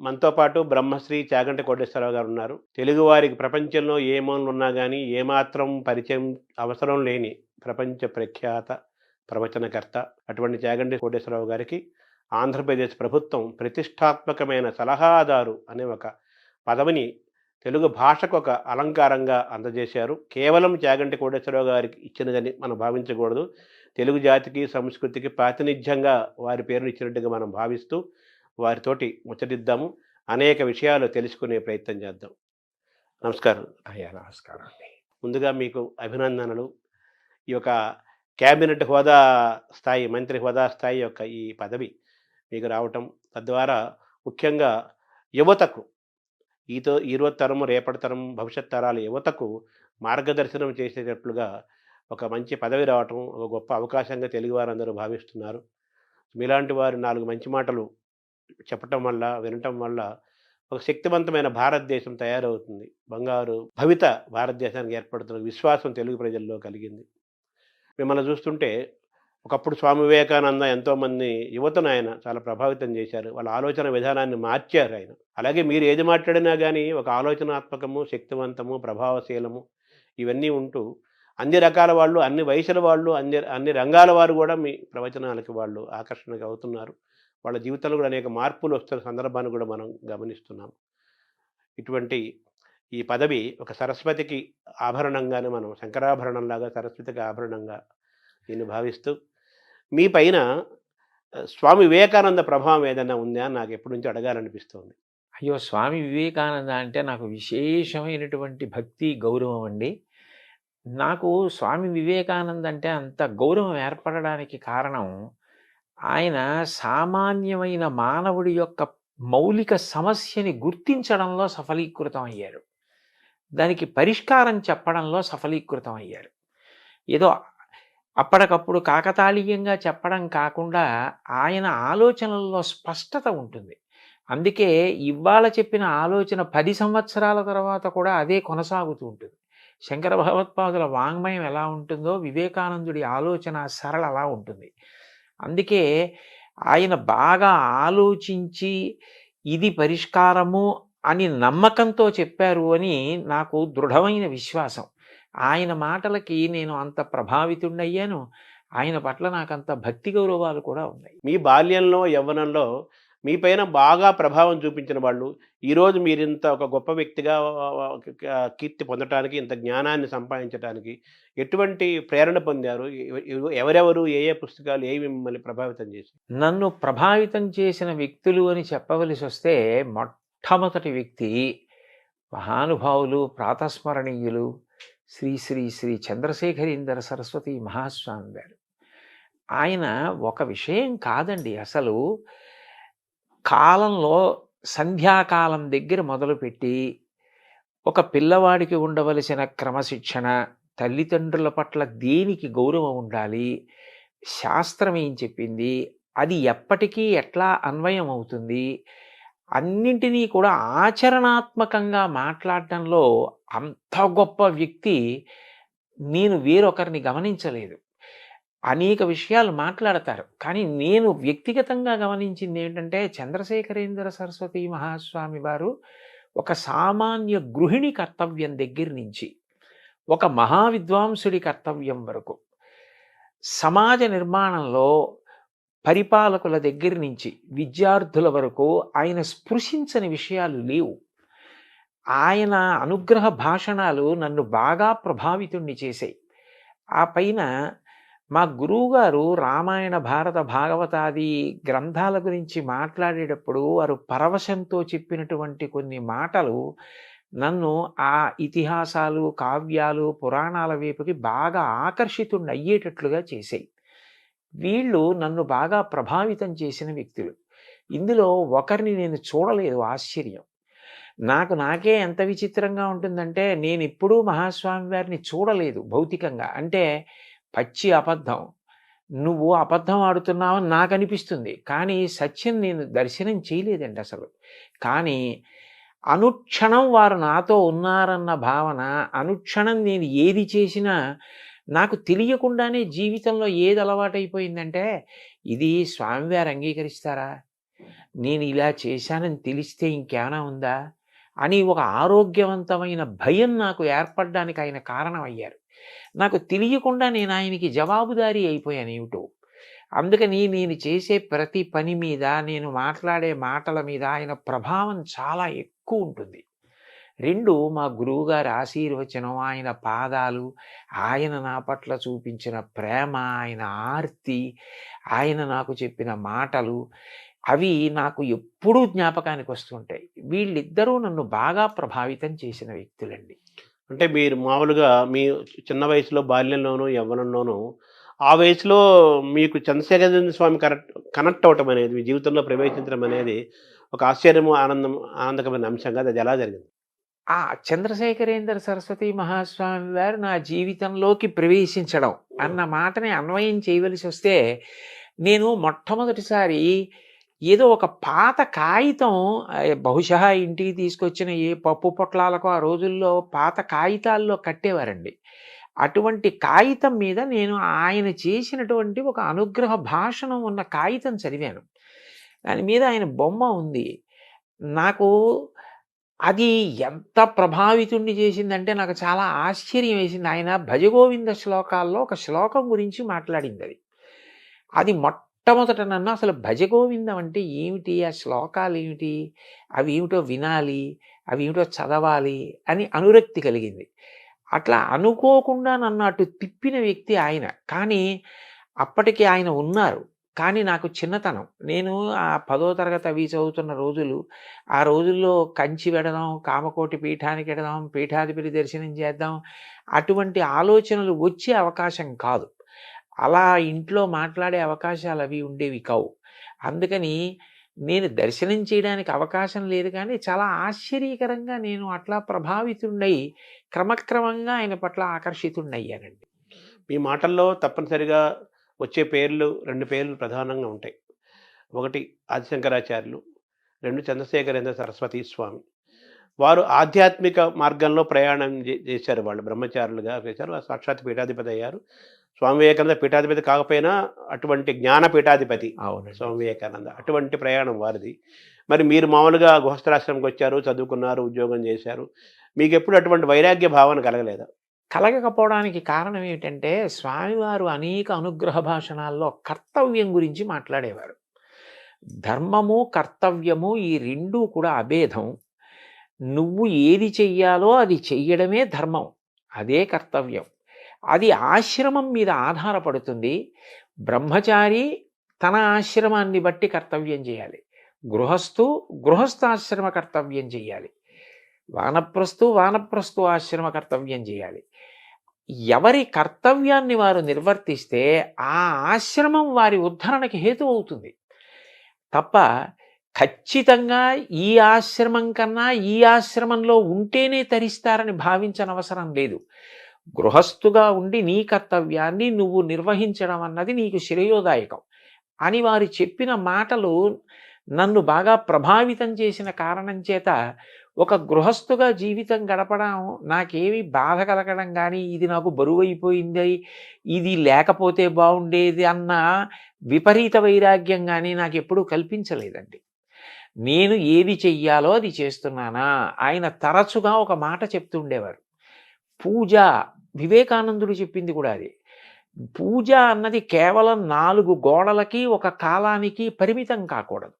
మనతో పాటు బ్రహ్మశ్రీ చాగంటి కోటేశ్వరరావు గారు ఉన్నారు. తెలుగువారికి ప్రపంచంలో ఏ మూలనున్నా గానీ, ఏమాత్రం పరిచయం అవసరం లేని ప్రపంచ ప్రఖ్యాత ప్రవచనకర్త. అటువంటి చాగంటి కోటేశ్వరరావు గారికి ఆంధ్రప్రదేశ్ ప్రభుత్వం ప్రతిష్టాత్మకమైన సలహాదారు అనే ఒక పదవిని తెలుగు భాషకు ఒక అలంకారంగా అందజేశారు. కేవలం చాగంటి కోటేశ్వరరావు గారికి ఇచ్చినదని మనం భావించకూడదు. తెలుగు జాతికి, సంస్కృతికి ప్రాతినిధ్యంగా వారి పేరును ఇచ్చినట్టుగా మనం భావిస్తూ వారితోటి ముచ్చటిద్దాము. అనేక విషయాలు తెలుసుకునే ప్రయత్నం చేద్దాం. నమస్కారం. అయ్యా నమస్కారం అండి. ముందుగా మీకు అభినందనలు. ఈ యొక్క క్యాబినెట్ హోదా స్థాయి, మంత్రి హోదా స్థాయి యొక్క ఈ పదవి మీకు రావటం, తద్వారా ముఖ్యంగా యువతకు ఈరోజు తరము, రేపటి తరం, భవిష్యత్ తరాల యువతకు మార్గదర్శనం చేసేటట్లుగా ఒక మంచి పదవి రావటం ఒక గొప్ప అవకాశంగా తెలుగువారందరూ భావిస్తున్నారు. మీలాంటి వారు 4 మంచి మాటలు చెప్పటం వల్ల, వినటం వల్ల ఒక శక్తివంతమైన భారతదేశం తయారవుతుంది. బంగారు భవిత భారతదేశానికి ఏర్పడుతున్న విశ్వాసం తెలుగు ప్రజల్లో కలిగింది. మిమ్మల్ని చూస్తుంటే ఒకప్పుడు స్వామి వివేకానంద ఎంతోమంది యువతను ఆయన చాలా ప్రభావితం చేశారు. వాళ్ళ ఆలోచన విధానాన్ని మార్చారు ఆయన. అలాగే మీరు ఏది మాట్లాడినా కానీ ఒక ఆలోచనాత్మకము, శక్తివంతము, ప్రభావశీలము ఇవన్నీ ఉంటూ అన్ని రకాల వాళ్ళు, అన్ని వయసుల వాళ్ళు, అన్ని రంగాల వారు కూడా మీ ప్రవచనాలకి వాళ్ళు ఆకర్షణగా అవుతున్నారు. వాళ్ళ జీవితంలో కూడా అనేక మార్పులు వస్తున్న సందర్భాన్ని కూడా మనం గమనిస్తున్నాం. ఇటువంటి ఈ పదవి ఒక సరస్వతికి ఆభరణంగానే, మనం శంకరాభరణంలాగా సరస్వతికి ఆభరణంగా దీన్ని భావిస్తూ, మీ పైన స్వామి వివేకానంద ప్రభావం ఏదైనా ఉందా అని నాకు ఎప్పటి నుంచో అడగాలనిపిస్తుంది. అయ్యో, స్వామి వివేకానంద అంటే నాకు విశేషమైనటువంటి భక్తి, గౌరవం అండి. నాకు స్వామి వివేకానంద అంటే అంత గౌరవం ఏర్పడడానికి కారణం, ఆయన సామాన్యమైన మానవుడి యొక్క మౌలిక సమస్యని గుర్తించడంలో సఫలీకృతం అయ్యారు. దానికి పరిష్కారం చెప్పడంలో సఫలీకృతం అయ్యారు. ఏదో అప్పటికప్పుడు కాకతాళీయంగా చెప్పడం కాకుండా ఆయన ఆలోచనల్లో స్పష్టత ఉంటుంది. అందుకే ఇవాళ చెప్పిన ఆలోచన 10 సంవత్సరాల తర్వాత కూడా అదే కొనసాగుతూ ఉంటుంది. శంకర భగవత్పాదుల వాంగ్మయం ఎలా ఉంటుందో వివేకానందుడి ఆలోచన సరళ అలా ఉంటుంది. అందుకే ఆయన బాగా ఆలోచించి ఇది పరిష్కారము అని నమ్మకంతో చెప్పారు అని నాకు దృఢమైన విశ్వాసం. ఆయన మాటలకి నేను అంత ప్రభావితుడయ్యాను. ఆయన పట్ల నాకంత భక్తి గౌరవాలు కూడా ఉన్నాయి. మీ బాల్యంలో, యవ్వనంలో మీ పైన బాగా ప్రభావం చూపించిన వాళ్ళు, ఈరోజు మీరింత ఒక గొప్ప వ్యక్తిగా కీర్తి పొందటానికి, ఇంత జ్ఞానాన్ని సంపాదించడానికి ఎటువంటి ప్రేరణ పొందారు? ఎవరెవరు, ఏ ఏ పుస్తకాలు ఏవి మిమ్మల్ని ప్రభావితం చేశాయి? నన్ను ప్రభావితం చేసిన వ్యక్తులు అని చెప్పవలసి వస్తే, మొట్టమొదటి వ్యక్తి మహానుభావులు, ప్రాతస్మరణీయులు శ్రీ శ్రీ శ్రీ చంద్రశేఖరేంద్ర సరస్వతి మహాస్వామి గారు. ఆయన ఒక విషయం కాదండి, అసలు కాలంలో సంధ్యాకాలం దగ్గర మొదలుపెట్టి ఒక పిల్లవాడికి ఉండవలసిన క్రమశిక్షణ, తల్లిదండ్రుల పట్ల దేనికి గౌరవం ఉండాలి, శాస్త్రం ఏం చెప్పింది, అది ఎప్పటికీ ఎట్లా అన్వయం అవుతుంది, అన్నింటినీ కూడా ఆచరణాత్మకంగా మాట్లాడటంలో అంత గొప్ప వ్యక్తి నేను వేరొకరిని గమనించలేదు. అనేక విషయాలు మాట్లాడతారు, కానీ నేను వ్యక్తిగతంగా గమనించింది ఏంటంటే, చంద్రశేఖరేంద్ర సరస్వతి మహాస్వామి వారు ఒక సామాన్య గృహిణి కర్తవ్యం దగ్గర నుంచి ఒక మహావిద్వాంసుడి కర్తవ్యం వరకు, సమాజ నిర్మాణంలో పరిపాలకుల దగ్గర నుంచి విద్యార్థుల వరకు ఆయన స్పృశించని విషయాలు లేవు. ఆయన అనుగ్రహ భాషణాలు నన్ను బాగా ప్రభావితుణ్ణి చేశాయి. ఆ పైన మా గురువుగారు రామాయణ, భారత, భాగవతాది గ్రంథాల గురించి మాట్లాడేటప్పుడు వారు పరవశంతో చెప్పినటువంటి కొన్ని మాటలు నన్ను ఆ ఇతిహాసాలు, కావ్యాలు, పురాణాల వైపుకి బాగా ఆకర్షితుణ్ణి అయ్యేటట్లుగా చేశాయి. వీళ్ళు నన్ను బాగా ప్రభావితం చేసిన వ్యక్తులు. ఇందులో ఒకరిని నేను చూడలేదు. ఆశ్చర్యం. నాకే ఎంత విచిత్రంగా ఉంటుందంటే, నేను ఎప్పుడూ మహాస్వామి వారిని చూడలేదు భౌతికంగా. అంటే పచ్చి అబద్ధం, నువ్వు అబద్ధం ఆడుతున్నావని నాకు అనిపిస్తుంది, కానీ సత్యం నేను దర్శనం చేయలేదండి అసలు. కానీ అనుక్షణం వారు నాతో ఉన్నారన్న భావన, అనుక్షణం నేను ఏది చేసినా నాకు తెలియకుండానే జీవితంలో ఏది అలవాటైపోయిందంటే, ఇది స్వామివారు అంగీకరిస్తారా, నేను ఇలా చేశానని తెలిస్తే ఇంకేమైనా ఉందా అని ఒక ఆరోగ్యవంతమైన భయం నాకు ఏర్పడడానికి ఆయన కారణం అయ్యారు. నాకు తెలియకుండా నేను ఆయనకి జవాబుదారీ అయిపోయాను ఏమిటో. అందుకని నేను చేసే ప్రతి పని మీద, నేను మాట్లాడే మాటల మీద ఆయన ప్రభావం చాలా ఎక్కువ ఉంటుంది. 2 మా గురువుగారి ఆశీర్వచనం, ఆయన పాదాలు, ఆయన నా పట్ల చూపించిన ప్రేమ, ఆయన ఆర్తి, ఆయన నాకు చెప్పిన మాటలు, అవి నాకు ఎప్పుడూ జ్ఞాపకానికి వస్తుంటాయి. వీళ్ళిద్దరూ నన్ను బాగా ప్రభావితం చేసిన వ్యక్తులండి. అంటే మీరు మామూలుగా మీ చిన్న వయసులో బాల్యంలోనూ, యవ్వనంలోనూ ఆ వయసులో మీకు చంద్రశేఖరేంద్ర స్వామి కనెక్ట్ అవ్వటం అనేది, మీ జీవితంలో ప్రవేశించడం అనేది ఒక ఆశ్చర్యము, ఆనందకరమైన అంశం కాదు. అది ఎలా జరిగింది? ఆ చంద్రశేఖరేంద్ర సరస్వతి మహాస్వామి వారు నా జీవితంలోకి ప్రవేశించడం అన్న మాటని అన్వయం చేయవలసి వస్తే, నేను మొట్టమొదటిసారి ఏదో ఒక పాత కాగితం, బహుశా ఇంటికి తీసుకొచ్చిన ఏ పప్పు పొట్లాలకు ఆ రోజుల్లో పాత కాగితాల్లో కట్టేవారండి. అటువంటి కాగితం మీద నేను ఆయన చేసినటువంటి ఒక అనుగ్రహ భాషణం ఉన్న కాగితం చదివాను. దాని మీద ఆయన బొమ్మ ఉంది. నాకు అది ఎంత ప్రభావితుణ్ణి చేసిందంటే నాకు చాలా ఆశ్చర్యం వేసింది. ఆయన భజగోవింద శ్లోకాల్లో ఒక శ్లోకం గురించి మాట్లాడింది అది. అది మొట్టమొదట నన్ను అసలు భజగోవిందం అంటే ఏమిటి, ఆ శ్లోకాలు ఏమిటి, అవి ఏమిటో వినాలి, అవి ఏమిటో చదవాలి అని అనురక్తి కలిగింది. అట్లా అనుకోకుండా నన్ను అటు తిప్పిన వ్యక్తి ఆయన. కానీ అప్పటికి ఆయన ఉన్నారు. కానీ నాకు చిన్నతనం. నేను ఆ 10వ తరగతి అవి చదువుతున్న రోజులు. ఆ రోజుల్లో కంచి వెడదాం, కామకోటి పీఠానికి వెడదాం, పీఠాధిపతి దర్శనం చేద్దాం, అటువంటి ఆలోచనలు వచ్చే అవకాశం కాదు. అలా ఇంట్లో మాట్లాడే అవకాశాలు అవి ఉండేవి కావు. అందుకని నేను దర్శనం చేయడానికి అవకాశం లేదు. కానీ చాలా ఆశ్చర్యకరంగా నేను అట్లా ప్రభావితుడై క్రమక్రమంగా ఆయన పట్ల ఆకర్షితుడయ్యానండి. మీ మాటల్లో తప్పనిసరిగా వచ్చే పేర్లు 2 పేర్లు ప్రధానంగా ఉంటాయి. ఒకటి ఆదిశంకరాచార్యులు, 2 చంద్రశేఖరేంద్ర సరస్వతి స్వామి. వారు ఆధ్యాత్మిక మార్గంలో ప్రయాణం చేశారు. వాళ్ళు బ్రహ్మచారులుగా చేశారు. సాక్షాత్ పీఠాధిపతి అయ్యారు. స్వామి వివేకానంద పీఠాధిపతి కాకపోయినా అటువంటి జ్ఞాన పీఠాధిపతి అవునండి. స్వామి వివేకానంద. అటువంటి ప్రయాణం వారిది. మరి మీరు మామూలుగా గృహస్థాశ్రమంకి వచ్చారు, చదువుకున్నారు, ఉద్యోగం చేశారు. మీకు ఎప్పుడు అటువంటి వైరాగ్య భావన కలగలేదా? కలగకపోవడానికి కారణం ఏమిటంటే, స్వామివారు అనేక అనుగ్రహ భాషణాల్లో కర్తవ్యం గురించి మాట్లాడేవారు. ధర్మము, కర్తవ్యము ఈ 2 కూడా అభేదం. నువ్వు ఏది చెయ్యాలో అది చెయ్యడమే ధర్మం, అదే కర్తవ్యం. అది ఆశ్రమం మీద ఆధారపడుతుంది. బ్రహ్మచారి తన ఆశ్రమాన్ని బట్టి కర్తవ్యం చేయాలి. గృహస్థాశ్రమ కర్తవ్యం చేయాలి. వానప్రస్థు ఆశ్రమ కర్తవ్యం చేయాలి. ఎవరి కర్తవ్యాన్ని వారు నిర్వర్తిస్తే ఆ ఆశ్రమం వారి ఉద్ధరణకి హేతు అవుతుంది తప్ప, ఖచ్చితంగా ఈ ఆశ్రమం కన్నా ఈ ఆశ్రమంలో ఉంటేనే తరిస్తారని భావించనవసరం లేదు. గృహస్థుగా ఉండి నీ కర్తవ్యాన్ని నువ్వు నిర్వహించడం అన్నది నీకు శ్రేయోదాయకం అని వారు చెప్పిన మాటలు నన్ను బాగా ప్రభావితం చేసిన కారణం చేత ఒక గృహస్థుగా జీవితం గడపడం నాకేమి బాధ కలగడం కానీ, ఇది నాకు బరువైపోయింది, ఇది లేకపోతే బాగుండేది అన్న విపరీత వైరాగ్యం కానీ నాకు ఎప్పుడూ కల్పించలేదండి. నేను ఏది చెయ్యాలో అది చేస్తున్నానా. ఆయన తరచుగా ఒక మాట చెప్తుండేవారు, పూజ. వివేకానందుడు చెప్పింది కూడా అది. పూజ అన్నది కేవలం 4 గోడలకి ఒక కాలానికి పరిమితం కాకూడదు.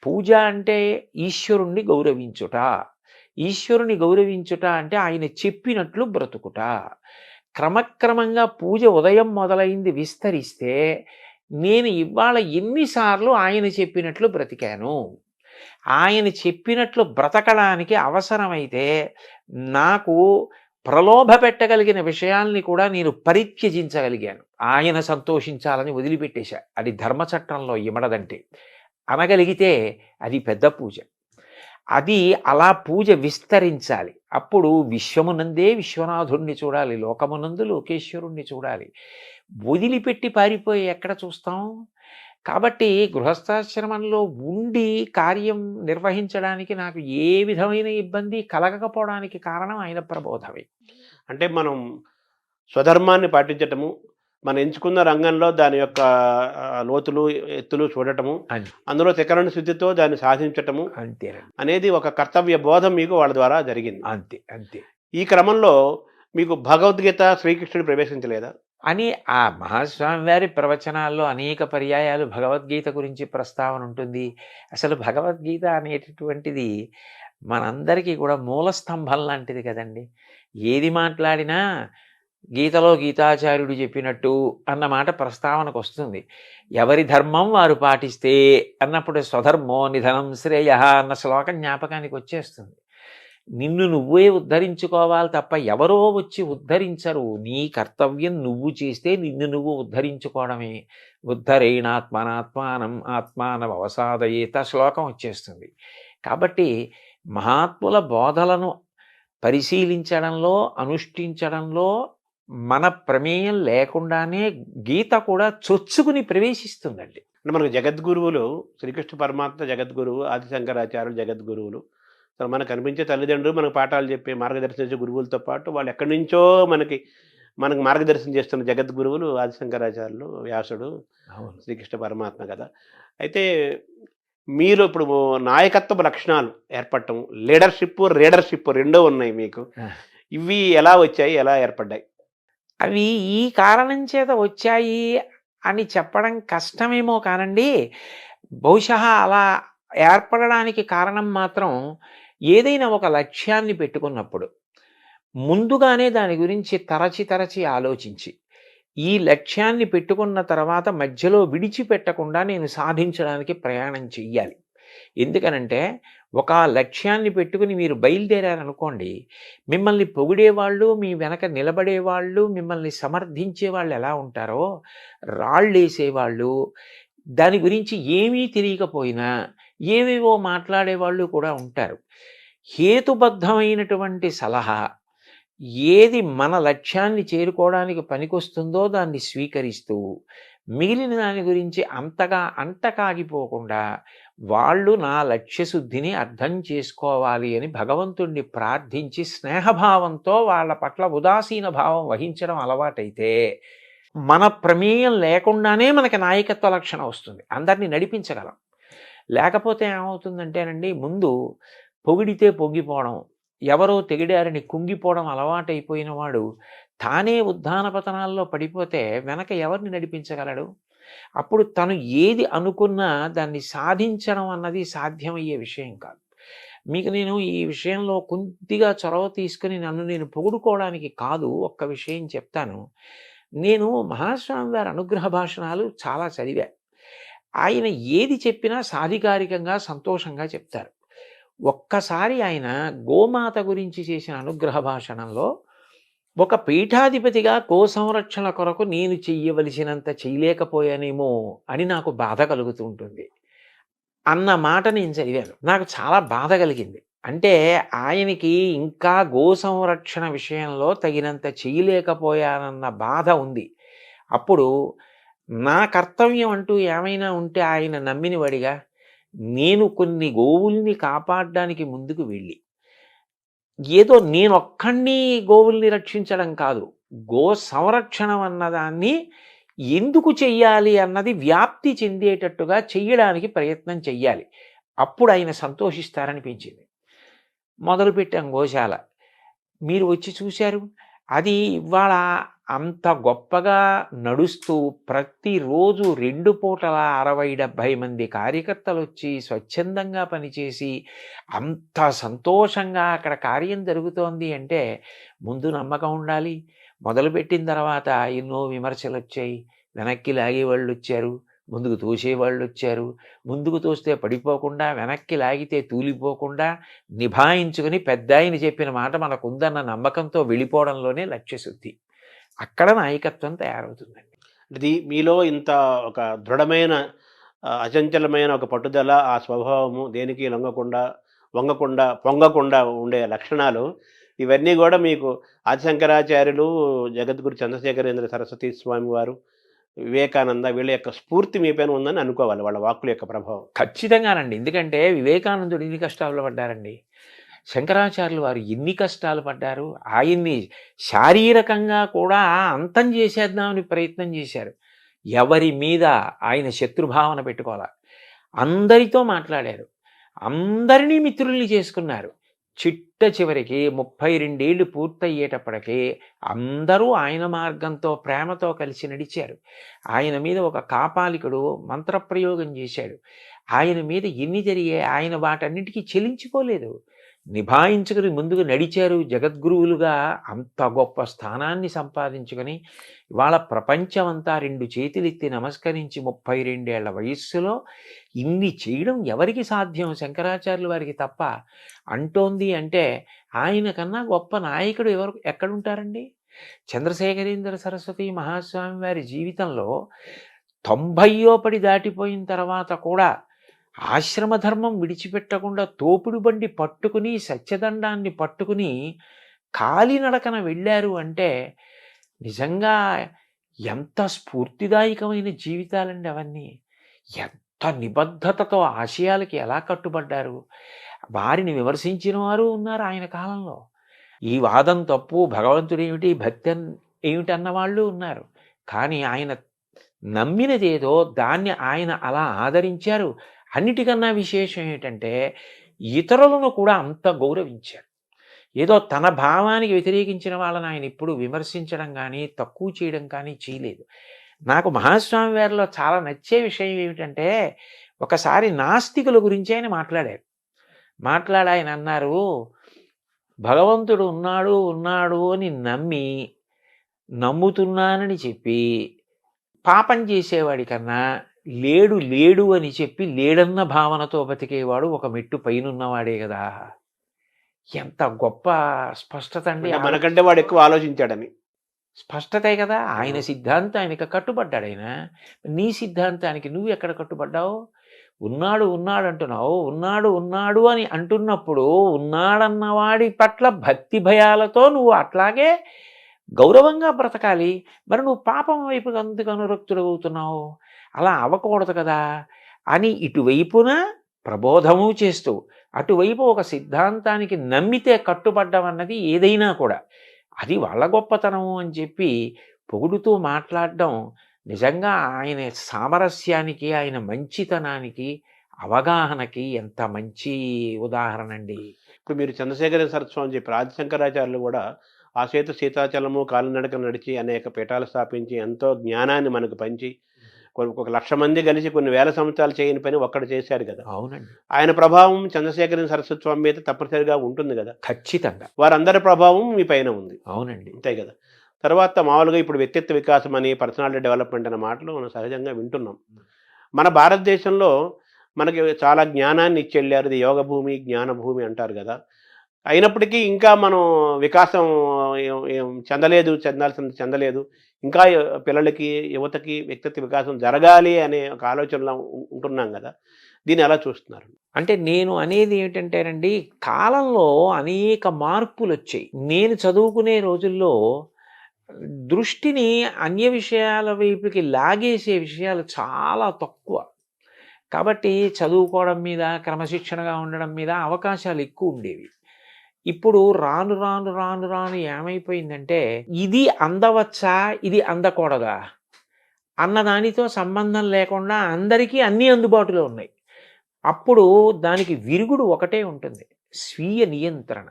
పూజ అంటే ఈశ్వరుణ్ణి గౌరవించుట. ఈశ్వరుని గౌరవించుట అంటే ఆయన చెప్పినట్లు బ్రతుకుట. క్రమక్రమంగా పూజ ఉదయం మొదలైంది విస్తరిస్తే, నేను ఇవాళ ఎన్నిసార్లు ఆయన చెప్పినట్లు బ్రతికాను. ఆయన చెప్పినట్లు బ్రతకడానికి అవసరమైతే నాకు ప్రలోభ పెట్టగలిగిన విషయాల్ని కూడా నేను పరిత్యజించగలిగాను. ఆయన సంతోషించాలని వదిలిపెట్టేశా. అది ధర్మచట్రంలో ఇమడదంటే. అనగలిగితే అది పెద్ద పూజ. అది అలా పూజ విస్తరించాలి. అప్పుడు విశ్వమునందే విశ్వనాథుణ్ణి చూడాలి, లోకమునందు లోకేశ్వరుణ్ణి చూడాలి. వదిలిపెట్టి పారిపోయి ఎక్కడ చూస్తాం? కాబట్టి గృహస్థాశ్రమంలో ఉండి కార్యం నిర్వహించడానికి నాకు ఏ విధమైన ఇబ్బంది కలగకపోవడానికి కారణం ఆయన ప్రబోధమే. అంటే మనం స్వధర్మాన్ని పాటించటము, మనం ఎంచుకున్న రంగంలో దాని యొక్క లోతులు, ఎత్తులు చూడటము, అంతే అందులో త్రికరణ శుద్ధితో దాన్ని సాధించటము అంతేనండి. అనేది ఒక కర్తవ్య బోధం మీకు వాళ్ళ ద్వారా జరిగింది. అంతే అంతే ఈ క్రమంలో మీకు భగవద్గీత శ్రీకృష్ణుడు ప్రవేశించలేదా? అని ఆ మహాస్వామి వారి ప్రవచనాల్లో అనేక పర్యాయాలు భగవద్గీత గురించి ప్రస్తావన ఉంటుంది. అసలు భగవద్గీత అనేటటువంటిది మనందరికీ కూడా మూల స్తంభం లాంటిది కదండి. ఏది మాట్లాడినా గీతలో గీతాచార్యుడు చెప్పినట్టు అన్న మాట ప్రస్తావనకు వస్తుంది. ఎవరి ధర్మం వారు పాటిస్తే అన్నప్పుడు స్వధర్మో నిధనం శ్రేయ అన్న శ్లోకం జ్ఞాపకానికి వచ్చేస్తుంది. నిన్ను నువ్వే ఉద్ధరించుకోవాలి తప్ప ఎవరో వచ్చి ఉద్ధరించరు. నీ కర్తవ్యం నువ్వు చేస్తే నిన్ను నువ్వు ఉద్ధరించుకోవడమే. ఉద్ధరేణాత్మనాత్మానం ఆత్మానవసాదయేత శ్లోకం వచ్చేస్తుంది. కాబట్టి మహాత్ముల బోధలను పరిశీలించడంలో, అనుష్ఠించడంలో మన ప్రమేయం లేకుండానే గీత కూడా చొచ్చుకుని ప్రవేశిస్తుందండి. అంటే మనకు జగద్గురువులు శ్రీకృష్ణ పరమాత్మ జగద్గురువు, ఆదిశంకరాచార్యులు జగద్గురువులు. అసలు మనకు కనిపించే తల్లిదండ్రులు మనకు పాఠాలు చెప్పే మార్గదర్శించే గురువులతో పాటు వాళ్ళు ఎక్కడి నుంచో మనకు మార్గదర్శనం చేస్తున్న జగద్గురువులు ఆదిశంకరాచార్యులు, వ్యాసుడు, అవును. శ్రీకృష్ణ పరమాత్మ కదా. అయితే మీరు ఇప్పుడు నాయకత్వ లక్షణాలు ఏర్పడటం, రీడర్షిప్ రెండో ఉన్నాయి మీకు. ఇవి ఎలా వచ్చాయి, ఎలా ఏర్పడ్డాయి? అవి ఈ కారణం చేత వచ్చాయి అని చెప్పడం కష్టమేమో కానండి. బహుశా అలా ఏర్పడడానికి కారణం మాత్రం ఏదైనా ఒక లక్ష్యాన్ని పెట్టుకున్నప్పుడు ముందుగానే దాని గురించి తరచి ఆలోచించి, ఈ లక్ష్యాన్ని పెట్టుకున్న తర్వాత మధ్యలో విడిచిపెట్టకుండా నేను సాధించడానికి ప్రయాణం చెయ్యాలి. ఎందుకనంటే ఒక లక్ష్యాన్ని పెట్టుకుని మీరు బయలుదేరారనుకోండి, మిమ్మల్ని పొగిడేవాళ్ళు, మీ వెనక నిలబడేవాళ్ళు, మిమ్మల్ని సమర్థించే వాళ్ళు ఎలా ఉంటారో, రాళ్ళేసేవాళ్ళు, దాని గురించి ఏమీ తెలియకపోయినా ఏవేవో మాట్లాడేవాళ్ళు కూడా ఉంటారు. హేతుబద్ధమైనటువంటి సలహా ఏది మన లక్ష్యాన్ని చేరుకోవడానికి పనికొస్తుందో దాన్ని స్వీకరిస్తూ, మిగిలిన దాని గురించి అంతగా అంటకాగిపోకుండా వాళ్ళు నా లక్ష్యశుద్ధిని అర్థం చేసుకోవాలి అని భగవంతుణ్ణి ప్రార్థించి స్నేహభావంతో వాళ్ళ పట్ల ఉదాసీన భావం వహించడం అలవాటైతే మన ప్రమేయం లేకుండానే మనకి నాయకత్వ లక్షణం వస్తుంది. అందరినీ నడిపించగలం. లేకపోతే ఏమవుతుందంటేనండి, ముందు పొగిడితే పొంగిపోవడం, ఎవరో తెగిడారని కుంగిపోవడం అలవాటైపోయిన వాడు తానే ఉద్దాన పతనాల్లో పడిపోతే వెనక ఎవరిని నడిపించగలడు? అప్పుడు తను ఏది అనుకున్నా దాన్ని సాధించడం అన్నది సాధ్యమయ్యే విషయం కాదు. మీకు నేను ఈ విషయంలో కొద్దిగా చొరవ తీసుకుని నన్ను నేను పొగుడుకోవడానికి కాదు, ఒక్క విషయం చెప్తాను. నేను మహాస్వామి వారి అనుగ్రహ భాషణాలు చాలా చదివా. ఆయన ఏది చెప్పినా సాధికారికంగా సంతోషంగా చెప్తారు. ఒక్కసారి ఆయన గోమాత గురించి చేసిన అనుగ్రహ భాషణంలో, ఒక పీఠాధిపతిగా గో సంరక్షణ కొరకు నేను చెయ్యవలసినంత చేయలేకపోయానేమో అని నాకు బాధ కలుగుతూ ఉంటుంది అన్న మాట నేను చదివాను. నాకు చాలా బాధ కలిగింది. అంటే ఆయనకి ఇంకా గో సంరక్షణ విషయంలో తగినంత చేయలేకపోయానన్న బాధ ఉంది. అప్పుడు నా కర్తవ్యం అంటూ ఏమైనా ఉంటే ఆయన నమ్మినవాడిగా నేను కొన్ని గోవుల్ని కాపాడడానికి ముందుకు వెళ్ళి, ఏదో నేనొక్కడిని గోవుల్ని రక్షించడం కాదు, గో సంరక్షణం అన్నదాన్ని ఎందుకు చెయ్యాలి అన్నది వ్యాప్తి చెందేటట్టుగా చెయ్యడానికి ప్రయత్నం చెయ్యాలి. అప్పుడు ఆయన సంతోషిస్తారనిపించింది. మొదలుపెట్టాం గోశాల. మీరు వచ్చి చూశారు. అది ఇవాళ అంత గొప్పగా నడుస్తూ ప్రతిరోజు 2 పూటల 60-70 మంది కార్యకర్తలు వచ్చి స్వచ్ఛందంగా పనిచేసి అంత సంతోషంగా అక్కడ కార్యం జరుగుతోంది అంటే ముందు నమ్మకం ఉండాలి. మొదలుపెట్టిన తర్వాత ఎన్నో విమర్శలు వచ్చాయి. వెనక్కి లాగేవాళ్ళు వచ్చారు, ముందుకు తోసేవాళ్ళు వచ్చారు. ముందుకు తోస్తే పడిపోకుండా, వెనక్కి లాగితే తూలిపోకుండా నిభాయించుకుని పెద్ద ఆయన చెప్పిన మాట మనకుందన్న నమ్మకంతో వెళ్ళిపోవడంలోనే లక్ష్యశుద్ధి. అక్కడ నాయకత్వం తయారవుతుందండి. ఇది మీలో ఇంత ఒక దృఢమైన అచంచలమైన ఒక పట్టుదల, ఆ స్వభావము, దేనికి వంగకుండా పొంగకుండా ఉండే లక్షణాలు, ఇవన్నీ కూడా మీకు ఆదిశంకరాచార్యులు, జగద్గురు చంద్రశేఖరేంద్ర సరస్వతి స్వామి వారు, వివేకానంద వీళ్ళ యొక్క స్ఫూర్తి మీ పైన ఉందని అనుకోవాలి, వాళ్ళ వాక్కుల యొక్క ప్రభావం. ఖచ్చితంగానండి. ఎందుకంటే వివేకానందుడు ఎన్ని కష్టాలు పడ్డారండి. శంకరాచార్యులు వారు ఎన్ని కష్టాలు పడ్డారు, ఆయన్ని శారీరకంగా కూడా అంతం చేసేద్దామని ప్రయత్నం చేశారు. ఎవరి మీద ఆయన శత్రుభావన పెట్టుకోవాలి. అందరితో మాట్లాడారు, అందరినీ మిత్రుల్ని చేసుకున్నారు. చిట్ట చివరికి 32 ఏళ్ళు పూర్తయ్యేటప్పటికీ అందరూ ఆయన మార్గంతో ప్రేమతో కలిసి నడిచారు. ఆయన మీద ఒక కాపాలికుడు మంత్రప్రయోగం చేశాడు. ఆయన మీద ఎన్ని జరిగాయి, ఆయన వాటన్నిటికీ చెలించిపోలేదు. నిభాయించుకుని ముందుకు నడిచారు. జగద్గురువులుగా అంత గొప్ప స్థానాన్ని సంపాదించుకొని ఇవాళ ప్రపంచమంతా 2 చేతులెత్తి నమస్కరించి 32 ఏళ్ల వయస్సులో ఇన్ని చేయడం ఎవరికి సాధ్యం? శంకరాచార్యుల వారికి తప్ప. అంటోంది అంటే ఆయన కన్నా గొప్ప నాయకుడు ఎక్కడుంటారండి? చంద్రశేఖరేంద్ర సరస్వతి మహాస్వామి వారి జీవితంలో 90 పడి దాటిపోయిన తర్వాత కూడా ఆశ్రమధర్మం విడిచిపెట్టకుండా తోపుడు బండి పట్టుకుని సత్యదండాన్ని పట్టుకుని కాలినడకన వెళ్ళారు అంటే నిజంగా ఎంత స్ఫూర్తిదాయకమైన జీవితాలండి అవన్నీ. ఎంత నిబద్ధతతో ఆశయాలకి ఎలా కట్టుబడ్డారు. వారిని విమర్శించిన వారు ఉన్నారు ఆయన కాలంలో. ఈ వాదం తప్పు, భగవంతుడు ఏమిటి, భక్తి ఏమిటి అన్నవాళ్ళు ఉన్నారు. కానీ ఆయన నమ్మినదేదో దాన్ని ఆయన అలా ఆదరించారు. అన్నిటికన్నా విశేషం ఏంటంటే ఇతరులను కూడా అంత గౌరవించారు. ఏదో తన భావానికి వ్యతిరేకించిన వాళ్ళని ఆయన ఎప్పుడు విమర్శించడం కానీ తక్కువ చేయడం కానీ చేయలేదు. నాకు మహాస్వామి వారిలో చాలా నచ్చే విషయం ఏమిటంటే ఒకసారి నాస్తికుల గురించి ఆయన మాట్లాడారు. ఆయన అన్నారు, భగవంతుడు ఉన్నాడు అని నమ్ముతున్నానని చెప్పి పాపం చేసేవాడి కన్నా లేడు అని చెప్పి లేడన్న భావనతో బతికేవాడు ఒక మెట్టు పైనున్నవాడే కదా. ఎంత గొప్ప స్పష్టత అండి. మనకంటే వాడు ఎక్కువ ఆలోచించాడని స్పష్టతే కదా. ఆయన సిద్ధాంతం ఆయనకి కట్టుబడ్డాడు. ఆయన నీ సిద్ధాంతానికి నువ్వు ఎక్కడ కట్టుబడ్డావు? ఉన్నాడు అంటున్నావు. ఉన్నాడు అని అంటున్నప్పుడు ఉన్నాడన్నవాడి పట్ల భక్తి భయాలతో నువ్వు అట్లాగే గౌరవంగా బ్రతకాలి. మరి నువ్వు పాపం వైపు అందుకు అనురక్తుడవుతున్నావు. అలా అవ్వకూడదు కదా అని ఇటువైపున ప్రబోధము చేస్తూ అటువైపు ఒక సిద్ధాంతానికి నమ్మితే కట్టుబడ్డం అన్నది ఏదైనా కూడా అది వాళ్ళ గొప్పతనము అని చెప్పి పొగుడుతూ మాట్లాడడం నిజంగా ఆయన సామరస్యానికి, ఆయన మంచితనానికి, అవగాహనకి ఎంత మంచి ఉదాహరణ అండి. ఇప్పుడు మీరు చంద్రశేఖర సరస్వామి అని చెప్పి ఆదిశంకరాచార్యులు కూడా ఆ సీతాచలము కాలినడక నడిచి అనేక పీఠాలు స్థాపించి ఎంతో జ్ఞానాన్ని మనకు పంచి ఒక 1,00,000 మంది కలిసి కొన్ని వేల సంవత్సరాలు చేయని పని ఒక్కడు చేశారు కదా. అవునండి. ఆయన ప్రభావం చంద్రశేఖర సరస్వతి స్వామి మీద తప్పనిసరిగా ఉంటుంది కదా. ఖచ్చితంగా వారందరి ప్రభావం మీ పైన ఉంది. అవునండి. అంతే కదా. తర్వాత మామూలుగా ఇప్పుడు వ్యక్తిత్వ వికాసం అని, పర్సనాలిటీ డెవలప్మెంట్ అనే మాటలు మనం సహజంగా వింటున్నాం. మన భారతదేశంలో మనకి చాలా జ్ఞానాన్ని ఇచ్చెళ్ళారు. ఇది యోగ భూమి, జ్ఞాన భూమి అంటారు కదా. అయినప్పటికీ ఇంకా మనం వికాసం చెందలేదు. ఇంకా పిల్లలకి, యువతకి వ్యక్తిత్వ వికాసం జరగాలి అనే ఒక ఆలోచనలో ఉంటున్నాం కదా. దీన్ని ఎలా చూస్తున్నారు? అంటే నేను అనేది ఏమిటంటేనండి, కాలంలో అనేక మార్పులు వచ్చాయి. నేను చదువుకునే రోజుల్లో దృష్టిని అన్య విషయాల వైపుకి లాగేసే విషయాలు చాలా తక్కువ. కాబట్టి చదువుకోవడం మీద, క్రమశిక్షణగా ఉండడం మీద అవకాశాలు ఎక్కువ ఉండేవి. ఇప్పుడు రాను ఏమైపోయిందంటే ఇది అందవచ్చా, ఇది అందకూడదా అన్నదానితో సంబంధం లేకుండా అందరికీ అన్నీ అందుబాటులో ఉన్నాయి. అప్పుడు దానికి విరుగుడు ఒకటే ఉంటుంది, స్వీయ నియంత్రణ.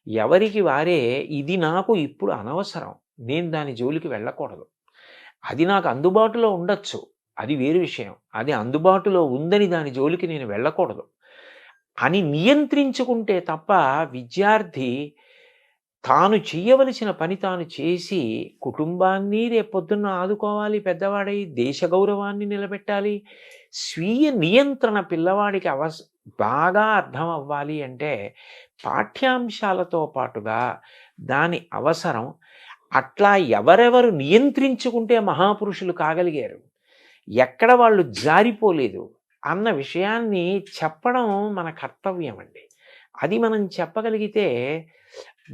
ఎవరికి వారే ఇది నాకు ఇప్పుడు అనవసరం, నేను దాని జోలికి వెళ్ళకూడదు. అది నాకు అందుబాటులో ఉండొచ్చు, అది వేరు విషయం. అది అందుబాటులో ఉందని దాని జోలికి నేను వెళ్ళకూడదు అని నియంత్రించుకుంటే తప్ప విద్యార్థి తాను చేయవలసిన పని తాను చేసి కుటుంబాన్ని రేపొద్దున్న ఆదుకోవాలి, పెద్దవాడై దేశ గౌరవాన్ని నిలబెట్టాలి. స్వీయ నియంత్రణ పిల్లవాడికి బాగా అర్థం అవ్వాలి అంటే పాఠ్యాంశాలతో పాటుగా దాని అవసరం. అట్లా ఎవరెవరు నియంత్రించుకుంటే మహాపురుషులు కాగలిగారు, ఎక్కడ వాళ్ళు జారిపోలేదు అన్న విషయాన్ని చెప్పడం మన కర్తవ్యం అండి. అది మనం చెప్పగలిగితే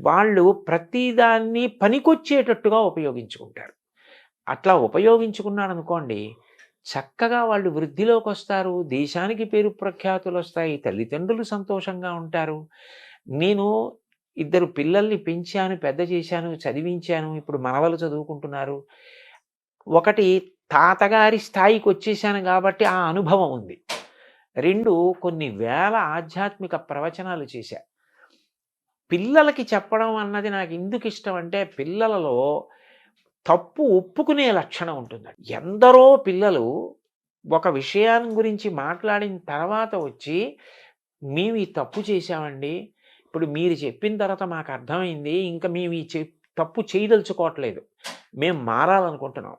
వాళ్ళు ప్రతిదాన్ని పనికొచ్చేటట్టుగా ఉపయోగించుకుంటారు. అట్లా ఉపయోగించుకున్నాడు అనుకోండి, చక్కగా వాళ్ళు వృద్ధిలోకి వస్తారు, దేశానికి పేరు ప్రఖ్యాతులు వస్తాయి, తల్లిదండ్రులు సంతోషంగా ఉంటారు. నేను ఇద్దరు పిల్లల్ని పెంచాను, పెద్ద చేశాను, చదివించాను, ఇప్పుడు మనవలు చదువుకుంటున్నారు. ఒకటి తాతగారి స్థాయికి వచ్చేసాను కాబట్టి ఆ అనుభవం ఉంది. 2 కొన్ని వేల ఆధ్యాత్మిక ప్రవచనాలు చేశా. పిల్లలకి చెప్పడం అన్నది నాకు ఎందుకు ఇష్టం అంటే, పిల్లలలో తప్పు ఒప్పుకునే లక్షణం ఉంటుందండి. ఎందరో పిల్లలు ఒక విషయం గురించి మాట్లాడిన తర్వాత వచ్చి, మేము ఈ తప్పు చేశామండి, ఇప్పుడు మీరు చెప్పిన తర్వాత మాకు అర్థమైంది, ఇంకా మేము ఈ తప్పు చేయదలుచుకోవట్లేదు, మేము మారాలనుకుంటున్నాం,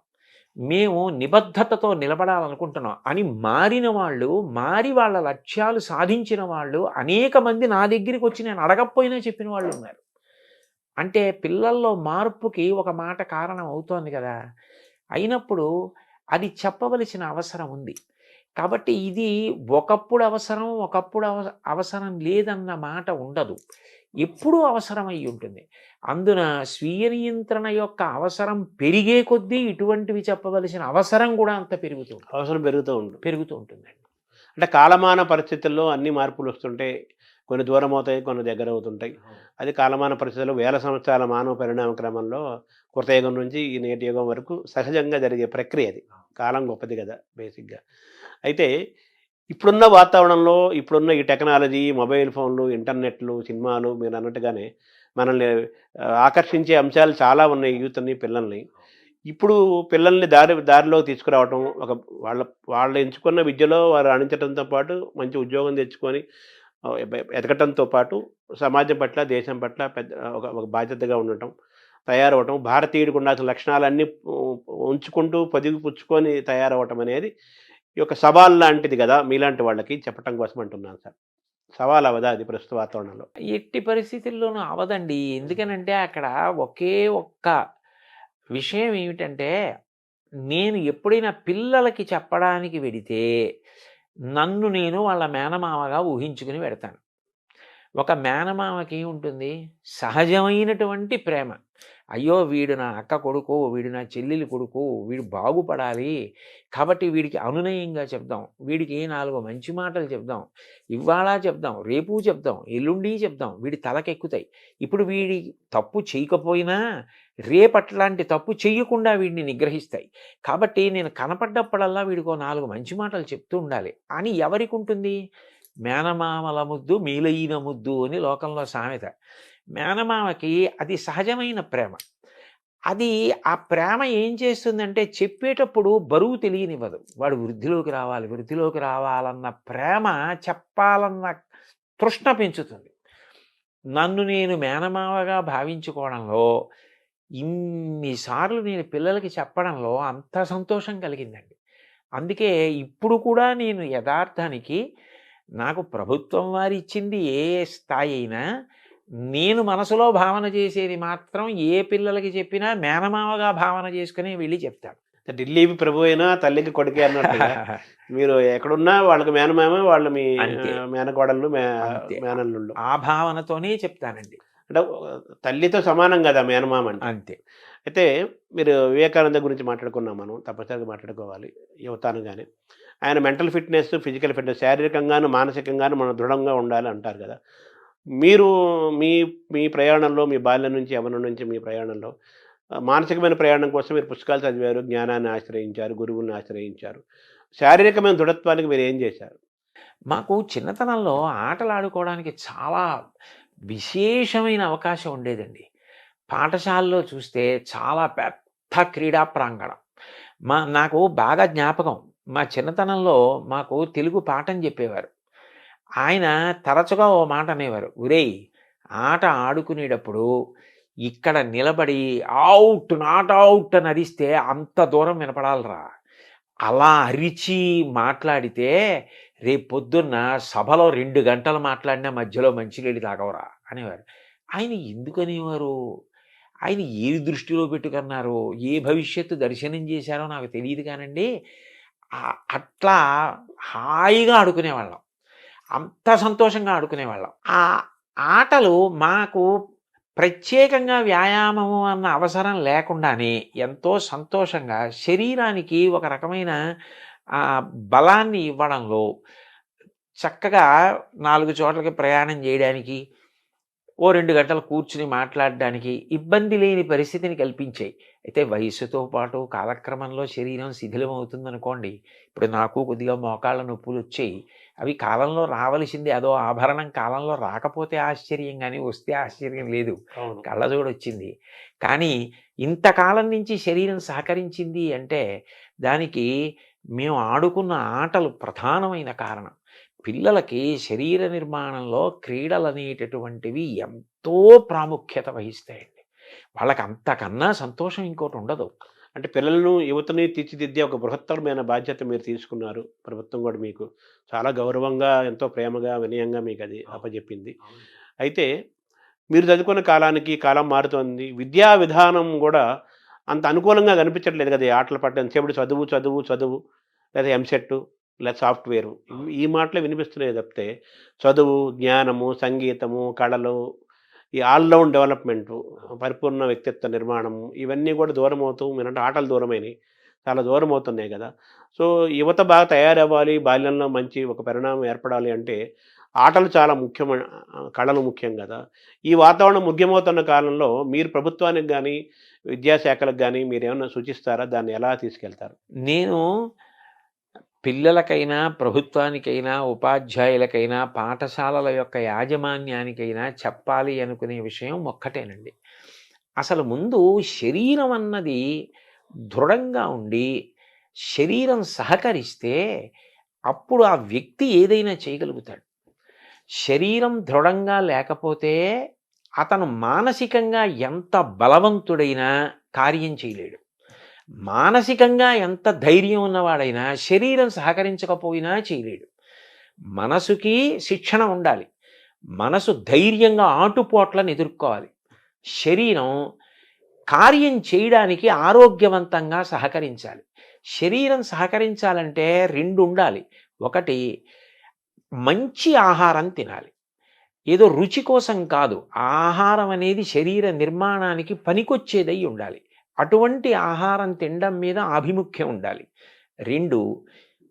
మేము నిబద్ధతతో నిలబడాలనుకుంటున్నాం అని మారిన వాళ్ళు, మారి వాళ్ళ లక్ష్యాలు సాధించిన వాళ్ళు అనేక మంది నా దగ్గరికి వచ్చి నేను అడగకపోయినా చెప్పిన వాళ్ళు ఉన్నారు. అంటే పిల్లల్లో మార్పుకి ఒక మాట కారణం అవుతోంది కదా. అయినప్పుడు అది చెప్పవలసిన అవసరం ఉంది. కాబట్టి ఇది ఒకప్పుడు అవసరం, ఒకప్పుడు అవసరం లేదన్న మాట ఉండదు. ఎప్పుడూ అవసరమై ఉంటుంది. అందున స్వీయ నియంత్రణ యొక్క అవసరం పెరిగే కొద్దీ ఇటువంటివి చెప్పవలసిన అవసరం కూడా అంత అవసరం పెరుగుతూ ఉంటుందండి. అంటే కాలమాన పరిస్థితుల్లో అన్ని మార్పులు వస్తుంటే కొన్ని దూరం అవుతాయి, కొన్ని దగ్గర అవుతుంటాయి. అది కాలమాన పరిస్థితుల్లో వేల సంవత్సరాల మానవ పరిణామ క్రమంలో కృతయుగం నుంచి ఈ నేటి యుగం వరకు సహజంగా జరిగే ప్రక్రియ అది. కాలం గొప్పది కదా బేసిక్గా. అయితే ఇప్పుడున్న వాతావరణంలో, ఇప్పుడున్న ఈ టెక్నాలజీ, మొబైల్ ఫోన్లు, ఇంటర్నెట్లు, సినిమాలు మీరు అన్నట్టుగానే మనల్ని ఆకర్షించే అంశాలు చాలా ఉన్నాయి యూత్ని, పిల్లల్ని. ఇప్పుడు పిల్లల్ని దారిలో తీసుకురావటం, వాళ్ళు ఎంచుకున్న విద్యలో వారు రాణించడంతో పాటు మంచి ఉద్యోగం తెచ్చుకొని ఎదగటంతో పాటు సమాజం పట్ల, దేశం పట్ల ఒక బాధ్యతగా ఉండటం, తయారవటం, భారతీయుడికి ఉండాల్సిన లక్షణాలన్నీ ఉంచుకుంటూ పొదిగిపుచ్చుకొని తయారవటం అనేది ఈ యొక్క సవాల్ లాంటిది కదా మీలాంటి వాళ్ళకి చెప్పటం కోసం అంటున్నాను సార్. సవాల్ అవదా అది ప్రస్తుత వాతావరణంలో? ఎట్టి పరిస్థితుల్లోనూ అవదండి. ఎందుకనంటే అక్కడ ఒకే ఒక్క విషయం ఏమిటంటే, నేను ఎప్పుడైనా పిల్లలకి చెప్పడానికి వెడితే నన్ను నేను వాళ్ళ మేనమామగా ఊహించుకుని వెడతాను. ఒక మేనమామకి ఉంటుంది సహజమైనటువంటి ప్రేమ. అయ్యో వీడు నా అక్క కొడుకు, వీడు నా చెల్లెలి కొడుకు, వీడు బాగుపడాలి, కాబట్టి వీడికి అనునయంగా చెప్దాం, వీడికి 4 మంచి మాటలు చెప్దాం, ఇవాళ చెప్దాం, రేపు చెప్దాం, ఎల్లుండి చెప్దాం, వీడి తలకెక్కుతాయి. ఇప్పుడు వీడి తప్పు చేయకపోయినా రేపట్లాంటి తప్పు చెయ్యకుండా వీడిని నిగ్రహిస్తాయి. కాబట్టి నేను కనపడ్డప్పుడల్లా వీడికో 4 మంచి మాటలు చెప్తూ ఉండాలి అని ఎవరికి ఉంటుంది? మేనమామల ముద్దు మీలైన ముద్దు అని లోకంలో సామెత. మేనమామకి అది సహజమైన ప్రేమ. అది ఆ ప్రేమ ఏం చేస్తుందంటే చెప్పేటప్పుడు బరువు తెలియనివ్వదు. వాడు వృద్ధిలోకి రావాలన్న ప్రేమ, చెప్పాలన్న తృష్ణ పెంచుతుంది. నన్ను నేను మేనమామగా భావించుకోవడంలో, ఇన్నిసార్లు నేను పిల్లలకి చెప్పడంలో అంత సంతోషం కలిగిందండి. అందుకే ఇప్పుడు కూడా నేను యథార్థానికి నాకు ప్రభుత్వం వారు ఇచ్చింది ఏ స్థాయి అయినా, నేను మనసులో భావన చేసేది మాత్రం ఏ పిల్లలకి చెప్పినా మేనమామగా భావన చేసుకుని వెళ్ళి చెప్తాను. ఢిల్లీకి ప్రభు అయినా తల్లికి కొడుకే అన్నట్టుగా మీరు ఎక్కడున్నా వాళ్ళకి మేనమామ, వాళ్ళు మీ మేనకోడళ్ళు, మేనల్లుళ్ళు. ఆ భావనతోనే చెప్తానండి. అంటే తల్లితో సమానం కదా మేనమామ అంటే. అంతే. అయితే మీరు వివేకానంద గురించి మాట్లాడుకున్నాం, మనం తప్పనిసరిగా మాట్లాడుకోవాలి యువతానుగానే. ఆయన మెంటల్ ఫిట్నెస్, ఫిజికల్ ఫిట్నెస్, శారీరకంగాను మానసికంగాను మనం దృఢంగా ఉండాలి అంటారు కదా. మీరు మీ ప్రయాణంలో, మీ బాల్యం నుంచి యవ్వనం నుంచి మీ ప్రయాణంలో మానసికమైన ప్రయాణం కోసం మీరు పుస్తకాలు చదివారు, జ్ఞానాన్ని ఆశ్రయించారు, గురువుల్ని ఆశ్రయించారు. శారీరకమైన దృఢత్వానికి మీరు ఏం చేశారు? మాకు చిన్నతనంలో ఆటలు ఆడుకోవడానికి చాలా విశేషమైన అవకాశం ఉండేదండి. పాఠశాలలో చూస్తే చాలా పెద్ద క్రీడా ప్రాంగణం. నాకు బాగా జ్ఞాపకం, మా చిన్నతనంలో మాకు తెలుగు పాఠం చెప్పేవారు. ఆయన తరచుగా ఓ మాట అనేవారు, ఒరేయ్ ఆట ఆడుకునేటప్పుడు ఇక్కడ నిలబడి అవుట్ నాట్ అవుట్ అని అరిస్తే అంత దూరం వినపడాలరా, అలా అరిచి మాట్లాడితే రేపు పొద్దున్న సభలో 2 గంటలు మాట్లాడినా మధ్యలో మంచినీళ్ళు తాగవరా అనేవారు. ఆయన ఎందుకు అనేవారు, ఆయన ఏది దృష్టిలో పెట్టుకున్నారో, ఏ భవిష్యత్తు దర్శనం చేశారో నాకు తెలియదు కానండి, అట్లా హాయిగా ఆడుకునేవాళ్ళం, అంత సంతోషంగా ఆడుకునేవాళ్ళం. ఆ ఆటలు మాకు ప్రత్యేకంగా వ్యాయామము అన్న అవసరం లేకుండానే ఎంతో సంతోషంగా శరీరానికి ఒక రకమైన ఆ బలాన్ని ఇవ్వడంలో చక్కగా 4 చోట్లకి ప్రయాణం చేయడానికి, ఓ 2 గంటలు కూర్చుని మాట్లాడడానికి ఇబ్బంది లేని పరిస్థితిని కల్పించాయి. అయితే వయస్సుతో పాటు కాలక్రమంలో శరీరం శిథిలం అవుతుందనుకోండి. ఇప్పుడు నాకు కొద్దిగా మోకాళ్ళ నొప్పులొచ్చాయి. అవి కాలంలో రావలసింది. అదో ఆభరణం కాలంలో రాకపోతే ఆశ్చర్యం గానీ, వస్తే ఆశ్చర్యం లేదు. అవును. కళ్ళజోడొచ్చింది. కానీ ఇంతకాలం నుంచి శరీరం సహకరించింది అంటే దానికి మేము ఆడుకున్న ఆటలు ప్రధానమైన కారణం. పిల్లలకి శరీర నిర్మాణంలో క్రీడలనేటటువంటివి ఎంతో ప్రాముఖ్యత వహిస్తాయండి. వాళ్ళకి అంతకన్నా సంతోషం ఇంకోటి ఉండదు. అంటే పిల్లలను, యువతని తీర్చిదిద్దే ఒక బృహత్తరమైన బాధ్యత మీరు తీసుకున్నారు. ప్రభుత్వం గూడా మీకు చాలా గౌరవంగా, ఎంతో ప్రేమగా, వినయంగా మీకది అప్పజెప్పింది. అయితే మీరు చదువుకున్న కాలానికి కాలం మారుతోంది. విద్యా విధానం గూడా అంత అనుకూలంగా కనిపించట్లేదు గదా! ఈ ఆటలు పట్ల ఎంతసేపటి చదువు, చదువు, చదువు లేదా ఎంసెట్ లేదా సాఫ్ట్‌వేరు ఈ మాటలే వినిపిస్తున్నాయి తప్పితే చదువు, జ్ఞానము, సంగీతము, కళలు, ఈ ఆల్ రౌండ్ డెవలప్‌మెంటు, పరిపూర్ణ వ్యక్తిత్వ నిర్మాణము ఇవన్నీ గూడా దూరమవుతూ మీరంటే ఆటలు దూరమైనయి. చాలా దూరమవుతున్నాయి గదా! సో, యువత బాగా తయారవ్వాలి, బాల్యంలో మంచి ఒక పరిణామం ఏర్పడాలి అంటే ఆటలు చాలా ముఖ్యమైన కళలు ముఖ్యం గదా! ఈ వాతావరణం ముఖ్యమవుతున్న కాలంలో మీరు ప్రభుత్వానికి గానీ, విద్యాశాఖలకు గానీ మీరేమన్నా సూచిస్తారా? దాన్ని ఎలా తీసుకెళ్తారు? నేను పిల్లలకైనా, ప్రభుత్వానికైనా, ఉపాధ్యాయులకైనా, పాఠశాలల యొక్క యాజమాన్యానికైనా చెప్పాలి అనుకునే విషయం ఒక్కటేనండి. అసలు ముందు శరీరం అన్నది దృఢంగా ఉండి, శరీరం సహకరిస్తే అప్పుడు ఆ వ్యక్తి ఏదైనా చేయగలుగుతాడు. శరీరం దృఢంగా లేకపోతే అతను మానసికంగా ఎంత బలవంతుడైనా కార్యం చేయలేడు. మానసికంగా ఎంత ధైర్యం ఉన్నవాడైనా శరీరం సహకరించకపోయినా చేయలేడు. మనసుకి శిక్షణ ఉండాలి. మనసు ధైర్యంగా ఆటుపోట్లను ఎదుర్కోవాలి. శరీరం కార్యం చేయడానికి ఆరోగ్యవంతంగా సహకరించాలి. శరీరం సహకరించాలంటే 2 ఉండాలి. ఒకటి మంచి ఆహారం తినాలి. ఏదో రుచి కోసం కాదు. ఆహారం అనేది శరీర నిర్మాణానికి పనికొచ్చేదై ఉండాలి. అటువంటి ఆహారం తినడం మీద ఆభిముఖ్యం ఉండాలి. 2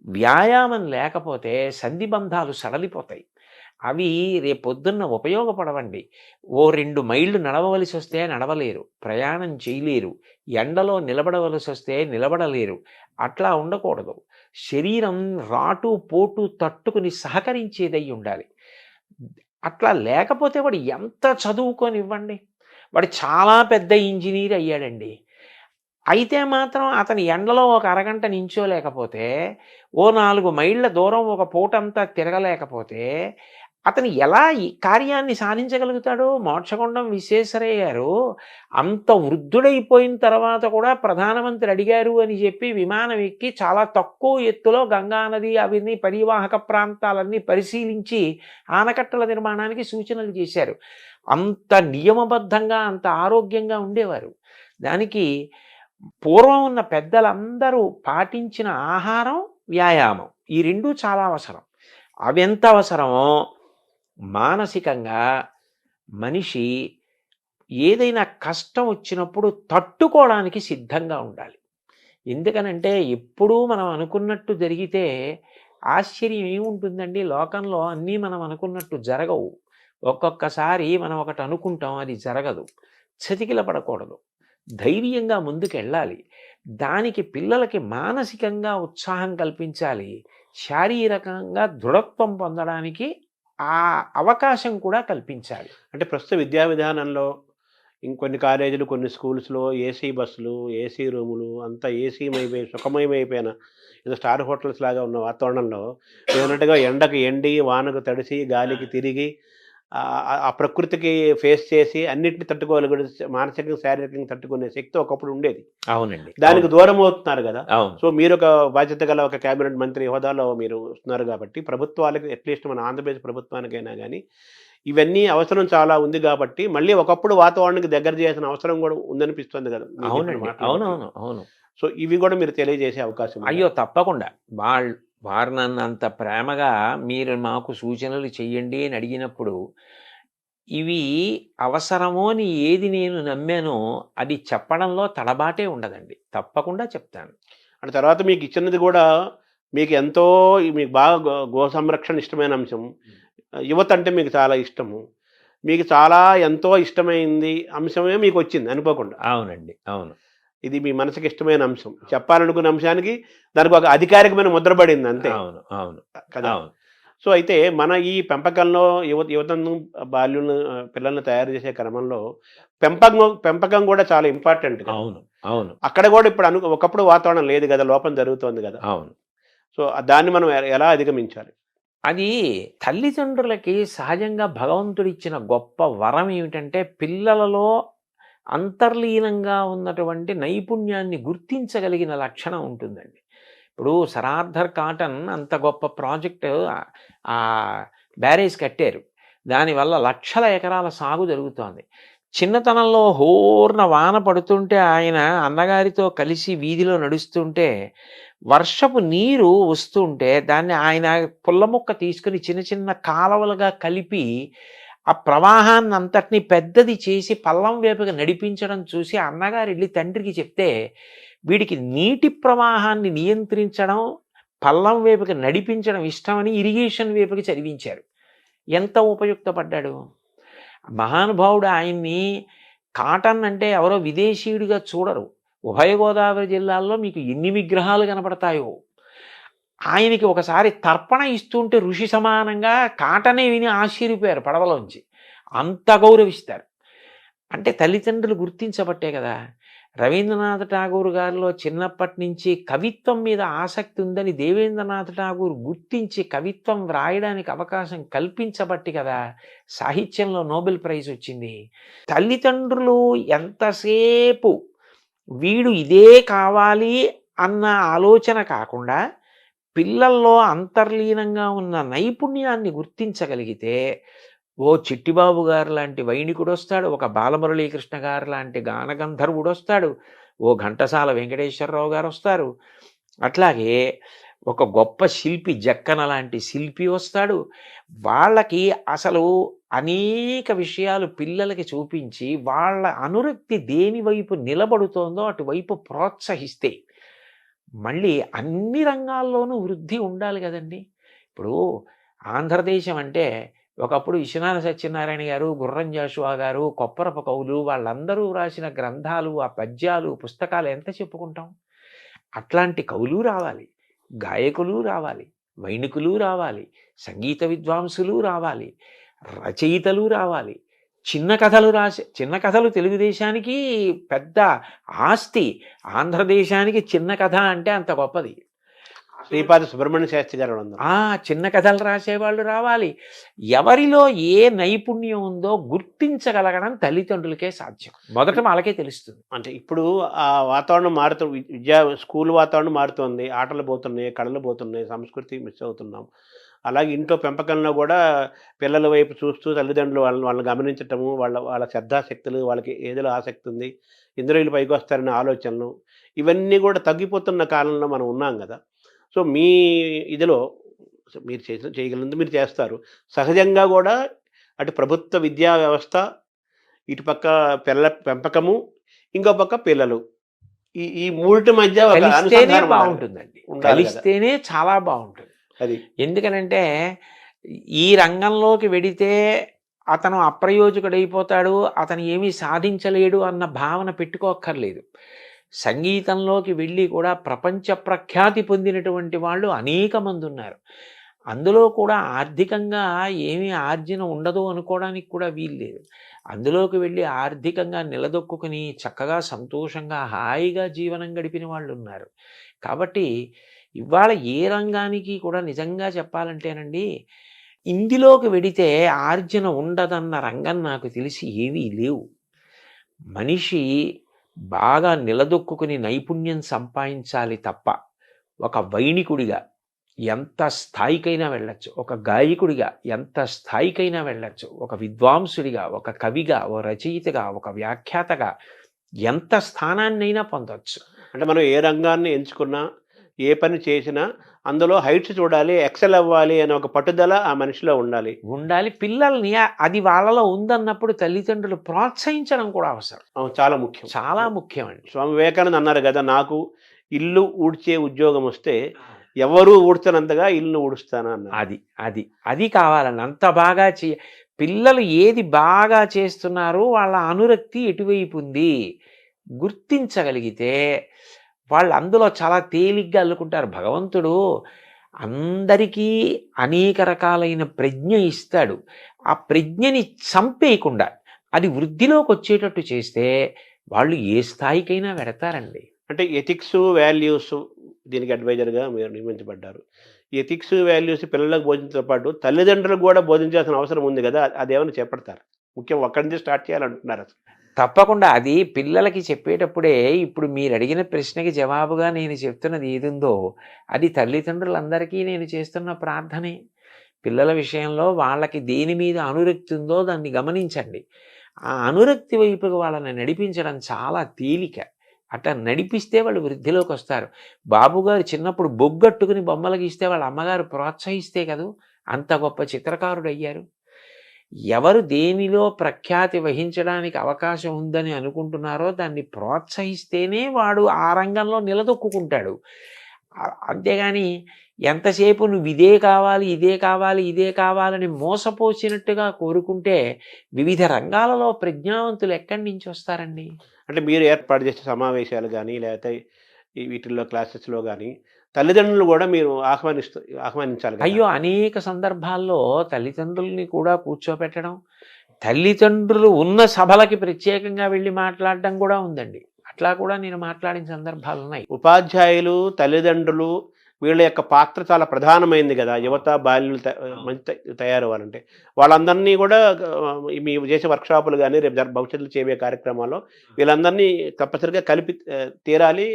వ్యాయామం లేకపోతే సంధిబంధాలు సడలిపోతాయి. అవి రేపొద్దున్న ఉపయోగపడవండి. ఓ 2 మైళ్ళు నడవవలసొస్తే నడవలేరు. ప్రయాణం చేయలేరు. ఎండలో నిలబడవలసొస్తే నిలబడలేరు. అట్లా ఉండకూడదు. శరీరం రాటు, పోటు తట్టుకుని సహకరించేదై ఉండాలి. అట్లా లేకపోతే వాడు ఎంత చదువుకోనివ్వండి. వాడు చాలా పెద్ద ఇంజినీర్ అయ్యాడండి. అయితే మాత్రం అతను ఎండలో ఒక అరగంట నించోలేకపోతే, ఓ 4 మైళ్ళ దూరం ఒక పూటంతా తిరగలేకపోతే, అతను ఎలా ఈ కార్యాన్ని సాధించగలుగుతాడు? మోక్షగుండం విశ్వేశ్వరయ్య గారు అంత వృద్ధుడైపోయిన తర్వాత కూడా ప్రధానమంత్రి అడిగారు అని చెప్పి విమానం ఎక్కి చాలా తక్కువ ఎత్తులో గంగానది అవన్నీ పరివాహక ప్రాంతాలన్నీ పరిశీలించి ఆనకట్టల నిర్మాణానికి సూచనలు చేశారు. అంత నియమబద్ధంగా, అంత ఆరోగ్యంగా ఉండేవారు. దానికి పూర్వం ఉన్న పెద్దలందరూ పాటించిన ఆహారం, వ్యాయామం ఈ 2 చాలా అవసరం. అవెంత అవసరమో మానసికంగా మనిషి ఏదైనా కష్టం వచ్చినప్పుడు తట్టుకోవడానికి సిద్ధంగా ఉండాలి. ఎందుకనంటే ఎప్పుడూ మనం అనుకున్నట్టు జరిగితే ఆశ్చర్యం ఏముంటుందండి? లోకంలో అన్నీ మనం అనుకున్నట్టు జరగవు. ఒక్కొక్కసారి మనం ఒకటి అనుకుంటాం, అది జరగదు. చతికిల పడకూడదు. ధైర్యంగా ముందుకెళ్ళాలి. దానికి పిల్లలకి మానసికంగా ఉత్సాహం కల్పించాలి. శారీరకంగా దృఢత్వం పొందడానికి ఆ అవకాశం కూడా కల్పించాలి. అంటే ప్రస్తుత విద్యా విధానంలో ఇంకొన్ని కాలేజీలు, కొన్ని స్కూల్స్‌లో ఏసీ బస్సులు, ఏసీ రూములు అంతా ఏసీమయమై సుఖమయమైపోయిన ఏదో స్టార్ హోటల్స్ లాగా ఉన్న వాతావరణంలో మీరన్నట్టుగా ఎండకు ఎండి, వానకు తడిసి, గాలికి తిరిగి ఆ ప్రకృతికి ఫేస్ చేసి అన్నిటిని తట్టుకోగలిగే మానసికంగా, శారీరకంగా తట్టుకునే శక్తి ఒకప్పుడు ఉండేది. అవునండి. దానికి దూరం అవుతున్నారు గదా! అవును. సో, మీరొక బాధ్యత గల ఒక క్యాబినెట్ మంత్రి హోదాలో మీరు వస్తున్నారు గాబట్టి, ప్రభుత్వాలకి అట్‌లీస్ట్ మన ఆంధ్రప్రదేశ్ ప్రభుత్వానికైనా గానీ, ఇవన్నీ అవసరం చాలా ఉంది గాబట్టి, మళ్ళీ ఒకప్పుడు వాతావరణానికి దగ్గర చేయాల్సిన అవసరం గూడా ఉందనిపిస్తుంది గదా! మీరు చెప్పిన అవునండి. మాటలు బట్టి. అవునవును. అవును. సో, ఇవి గూడా మీరు తెలియజేసే అవకాశం ఉందా? అయ్యో! తప్పకుండా. వారు నన్ను అంత ప్రేమగా మీరు మాకు సూచనలు చెయ్యండి అని అడిగినప్పుడు, ఇవి అవసరమో అని ఏది నేను నమ్మానో అది చెప్పడంలో తడబాటే ఉండదండి. తప్పకుండా చెప్తాను. అంటే తర్వాత మీకిచ్చినది గూడా మీకు ఎంతో మీకు బాగా గో సంరక్షణ ఇష్టమైన అంశం, యువత అంటే మీకు చాలా ఇష్టము, మీకు చాలా ఎంతో ఇష్టమైంది అంశమే మీకు వచ్చింది అనుకోకుండా. అవునండి. అవును. ఇది మీ మనసుకి ఇష్టమైన అంశం, చెప్పాలనుకున్న అంశానికి దానికి ఒక అధికారికమైన ముద్ర పడింది అంతే అవును. అవును. కదా. అవును. సో అయితే మన ఈ పెంపకంలో యువతను బాల్యులను పిల్లల్ని తయారు చేసే క్రమంలో పెంపకం కూడా చాలా ఇంపార్టెంట్ కదా. అవును. అవును. అక్కడ కూడా ఇప్పుడు ఒకప్పుడు వాతావరణం లేదు కదా, లోపం జరుగుతోంది కదా. అవును. సో దాన్ని మనం ఎలా అధిగమించాలి? అది తల్లిదండ్రులకి సహజంగా భగవంతుడిచ్చిన గొప్ప వరం ఏమిటంటే, పిల్లలలో అంతర్లీనంగా ఉన్నటువంటి నైపుణ్యాన్ని గుర్తించగలిగిన లక్షణం ఉంటుందండి. ఇప్పుడు సర్ ఆర్థర్ కాటన్ అంత గొప్ప ప్రాజెక్టు బ్యారేజ్ కట్టారు. దానివల్ల లక్షల ఎకరాల సాగు జరుగుతోంది. చిన్నతనంలో హోర్న వాన పడుతుంటే ఆయన అన్నగారితో కలిసి వీధిలో నడుస్తుంటే వర్షపు నీరు వస్తుంటే దాన్ని ఆయన పుల్ల ముక్క తీసుకుని చిన్న చిన్న కాలవలుగా కలిపి ఆ ప్రవాహాన్ని అంతటినీ పెద్దది చేసి పల్లం వైపుగా నడిపించడం చూసి అన్నగారు వెళ్ళి తండ్రికి చెప్తే, వీడికి నీటి ప్రవాహాన్ని నియంత్రించడం, పల్లం వైపుకి నడిపించడం ఇష్టమని ఇరిగేషన్ వైపుకి చదివించారు. ఎంత ఉపయుక్తపడ్డాడు మహానుభావుడు. ఆయన్ని కాటన్ అంటే ఎవరో విదేశీయుడిగా చూడరు. ఉభయ గోదావరి జిల్లాల్లో మీకు ఎన్ని విగ్రహాలు కనపడతాయో. ఆయనకి ఒకసారి తర్పణ ఇస్తుంటే ఋషి సమానంగా కాటనే విని ఆశ్చర్యపోయారు పడవలోంచి. అంత గౌరవిస్తారు. అంటే తల్లిదండ్రులు గుర్తించబట్టే కదా. రవీంద్రనాథ్ ఠాగూర్ గారిలో చిన్నప్పటి నుంచి కవిత్వం మీద ఆసక్తి ఉందని దేవేంద్రనాథ్ ఠాగూర్ గుర్తించి కవిత్వం వ్రాయడానికి అవకాశం కల్పించబట్టి కదా సాహిత్యంలో నోబెల్ ప్రైజ్ వచ్చింది. తల్లిదండ్రులు ఎంతసేపు వీడు ఇదే కావాలి అన్న ఆలోచన కాకుండా పిల్లల్లో అంతర్లీనంగా ఉన్న నైపుణ్యాన్ని గుర్తించగలిగితే, ఓ చిట్టిబాబు గారు లాంటి వైణికుడు వస్తాడు, ఒక బాలమురళీకృష్ణ గారు లాంటి గానగంధర్వుడు వస్తాడు, ఓ ఘంటసాల వెంకటేశ్వరరావు గారు వస్తారు, అట్లాగే ఒక గొప్ప శిల్పి జక్కన లాంటి శిల్పి వస్తాడు. వాళ్ళకి అసలు అనేక విషయాలు పిల్లలకి చూపించి వాళ్ళ అనురక్తి దేని వైపు నిలబడుతోందో అటువైపు ప్రోత్సహిస్తే మళ్ళీ అన్ని రంగాల్లోనూ వృద్ధి ఉండాలి కదండి. ఇప్పుడు ఆంధ్రదేశం అంటే ఒకప్పుడు విశ్వనాథ సత్యనారాయణ గారు, గుర్రం జాషువా గారు, కొప్పరపు కవులు వాళ్ళందరూ రాసిన గ్రంథాలు, ఆ పద్యాలు, పుస్తకాలు ఎంత చెప్పుకుంటాం. అట్లాంటి కవులు రావాలి, గాయకులు రావాలి, వైణికులు రావాలి, సంగీత విద్వాంసులు రావాలి, రచయితలు రావాలి. చిన్న కథలు తెలుగుదేశానికి పెద్ద ఆస్తి. ఆంధ్రదేశానికి చిన్న కథ అంటే అంత గొప్పది. శ్రీపాద సుబ్రహ్మణ్య శాస్త్రి గారు చిన్న కథలు రాసేవాళ్ళు రావాలి. ఎవరిలో ఏ నైపుణ్యం ఉందో గుర్తించగలగడం తల్లిదండ్రులకే సాధ్యం. మొదట వాళ్ళకే తెలుస్తుంది. అంటే ఇప్పుడు ఆ వాతావరణం స్కూల్ వాతావరణం మారుతుంది, ఆటలు పోతున్నాయి, కళలు పోతున్నాయి, సంస్కృతి మిస్ అవుతున్నాం. అలాగే ఇంట్లో పెంపకంలో కూడా పిల్లల వైపు చూస్తూ తల్లిదండ్రులు వాళ్ళని గమనించటము, వాళ్ళ శ్రద్ధాశక్తులు, వాళ్ళకి ఏదిలో ఆసక్తి ఉంది, ఇంద్రియులు పైకి వస్తారనే ఆలోచనలు, ఇవన్నీ కూడా తగ్గిపోతున్న కాలంలో మనం ఉన్నాం కదా. సో మీ ఇదిలో మీరు చేయగలిగినంత మీరు చేస్తారు. సహజంగా కూడా అటు ప్రభుత్వ విద్యా వ్యవస్థ, ఇటుపక్క పిల్లల పెంపకము, ఇంకో పక్క పిల్లలు, ఈ మూడింటి మధ్య ఒక అనుసంధానం బాగుంటుందండి. కలిస్తేనే చాలా బాగుంటుంది. అది ఎందుకనంటే ఈ రంగంలోకి వెడితే అతను అప్రయోజకుడైపోతాడు, అతను ఏమీ సాధించలేడు అన్న భావన పెట్టుకోక్కర్లేదు. సంగీతంలోకి వెళ్ళి కూడా ప్రపంచ ప్రఖ్యాతి పొందినటువంటి వాళ్ళు అనేక మంది ఉన్నారు. అందులో కూడా ఆర్థికంగా ఏమీ ఆర్జన ఉండదు అనుకోవడానికి కూడా వీల్లేదు. అందులోకి వెళ్ళి ఆర్థికంగా నిలదొక్కుని చక్కగా సంతోషంగా హాయిగా జీవనం గడిపిన వాళ్ళు ఉన్నారు. కాబట్టి ఇవాళ ఏ రంగానికి కూడా నిజంగా చెప్పాలంటేనండి, ఇందులోకి వెడితే ఆర్జన ఉండదన్న రంగం నాకు తెలిసి ఏవీ లేవు. మనిషి బాగా నిలదొక్కుని నైపుణ్యం సంపాదించాలి తప్ప ఒక వైణికుడిగా ఎంత స్థాయికైనా వెళ్ళచ్చు, ఒక గాయకుడిగా ఎంత స్థాయికైనా వెళ్ళచ్చు, ఒక విద్వాంసుడిగా, ఒక కవిగా, ఒక రచయితగా, ఒక వ్యాఖ్యాతగా ఎంత స్థానాన్నైనా పొందవచ్చు. అంటే మనం ఏ రంగాన్ని ఎంచుకున్నా, ఏ పని చేసినా అందులో హైట్స్ చూడాలి, ఎక్సెల్ అవ్వాలి అనే ఒక పట్టుదల ఆ మనిషిలో ఉండాలి. పిల్లల్ని అది వాళ్ళలో ఉందన్నప్పుడు తల్లిదండ్రులు ప్రోత్సహించడం కూడా అవసరం. చాలా ముఖ్యం, చాలా ముఖ్యం అండి. స్వామి వివేకానంద అన్నారు కదా, నాకు ఇల్లు ఊడ్చే ఉద్యోగం వస్తే ఎవరు ఊడ్చనంతగా ఇల్లు ఊడుస్తాను అన్నారు. అది కావాలండి. అంత బాగా పిల్లలు ఏది బాగా చేస్తున్నారో వాళ్ళ అనురక్తి ఎటువైపు ఉంది గుర్తించగలిగితే వాళ్ళు అందులో చాలా తేలిగ్గా అల్లుకుంటారు. భగవంతుడు అందరికీ అనేక రకాలైన ప్రజ్ఞ ఇస్తాడు. ఆ ప్రజ్ఞని చంపేయకుండా అది వృద్ధిలోకి వచ్చేటట్టు చేస్తే వాళ్ళు ఏ స్థాయికైనా వెడతారండి. అంటే ఎథిక్స్, వాల్యూస్ దీనికి అడ్వైజర్గా మీరు నియమించబడ్డారు. ఎథిక్స్, వాల్యూస్ పిల్లలకు బోధించడంతో పాటు తల్లిదండ్రులకు కూడా బోధించాల్సిన అవసరం ఉంది కదా! అదేమైనా చేపడతారు? ముఖ్యం అక్కడి నుంచి స్టార్ట్ చేయాలంటున్నారు అసలు. తప్పకుండా అది పిల్లలకి చెప్పేటప్పుడే ఇప్పుడు మీరు అడిగిన ప్రశ్నకి జవాబుగా నేను చెప్తున్నది ఏదుందో అది తల్లిదండ్రులందరికీ నేను చేస్తున్న ప్రార్థనే. పిల్లల విషయంలో వాళ్ళకి దేని మీద అనురక్తి ఉందో దాన్ని గమనించండి. ఆ అనురక్తి వైపుకి వాళ్ళని నడిపించడం చాలా తేలిక. అట్లా నడిపిస్తే వాళ్ళు వృద్ధిలోకి వస్తారు. బాబుగారు చిన్నప్పుడు బొగ్గట్టుకుని బొమ్మలు గీస్తే వాళ్ళ అమ్మగారు ప్రోత్సహిస్తే కదూ అంత గొప్ప చిత్రకారుడు అయ్యారు. ఎవరు దేనిలో ప్రఖ్యాతి వహించడానికి అవకాశం ఉందని అనుకుంటున్నారో దాన్ని ప్రోత్సహిస్తేనే వాడు ఆ రంగంలో నిలదొక్కుంటాడు. అంతేగాని ఎంతసేపు నువ్వు ఇదే కావాలి ఇదే కావాలి ఇదే కావాలని మోసపోసినట్టుగా కోరుకుంటే వివిధ రంగాలలో ప్రజ్ఞావంతులు ఎక్కడి నుంచి వస్తారండి? అంటే మీరు ఏర్పాటు చేసే సమావేశాలు కానీ లేకపోతే వీటిల్లో క్లాసెస్లో కానీ తల్లిదండ్రులు కూడా మీరు ఆహ్వానించాలి కదా? అయ్యో, అనేక సందర్భాల్లో తల్లిదండ్రుల్ని కూడా కూర్చోపెట్టడం, తల్లిదండ్రులు ఉన్న సభలకి ప్రత్యేకంగా వెళ్ళి మాట్లాడడం కూడా ఉందండి. అట్లా కూడా నేను మాట్లాడిన సందర్భాలు ఉన్నాయి. ఉపాధ్యాయులు, తల్లిదండ్రులు వీళ్ళ యొక్క పాత్ర చాలా ప్రధానమైంది కదా యువత బాల్యులు మంచి తయారవ్వాలంటే. వాళ్ళందరినీ కూడా మీ చేసే వర్క్షాపులు కానీ రేపు భవిష్యత్తులో చేయే కార్యక్రమాల్లో వీళ్ళందరినీ తప్పనిసరిగా తీరాలి.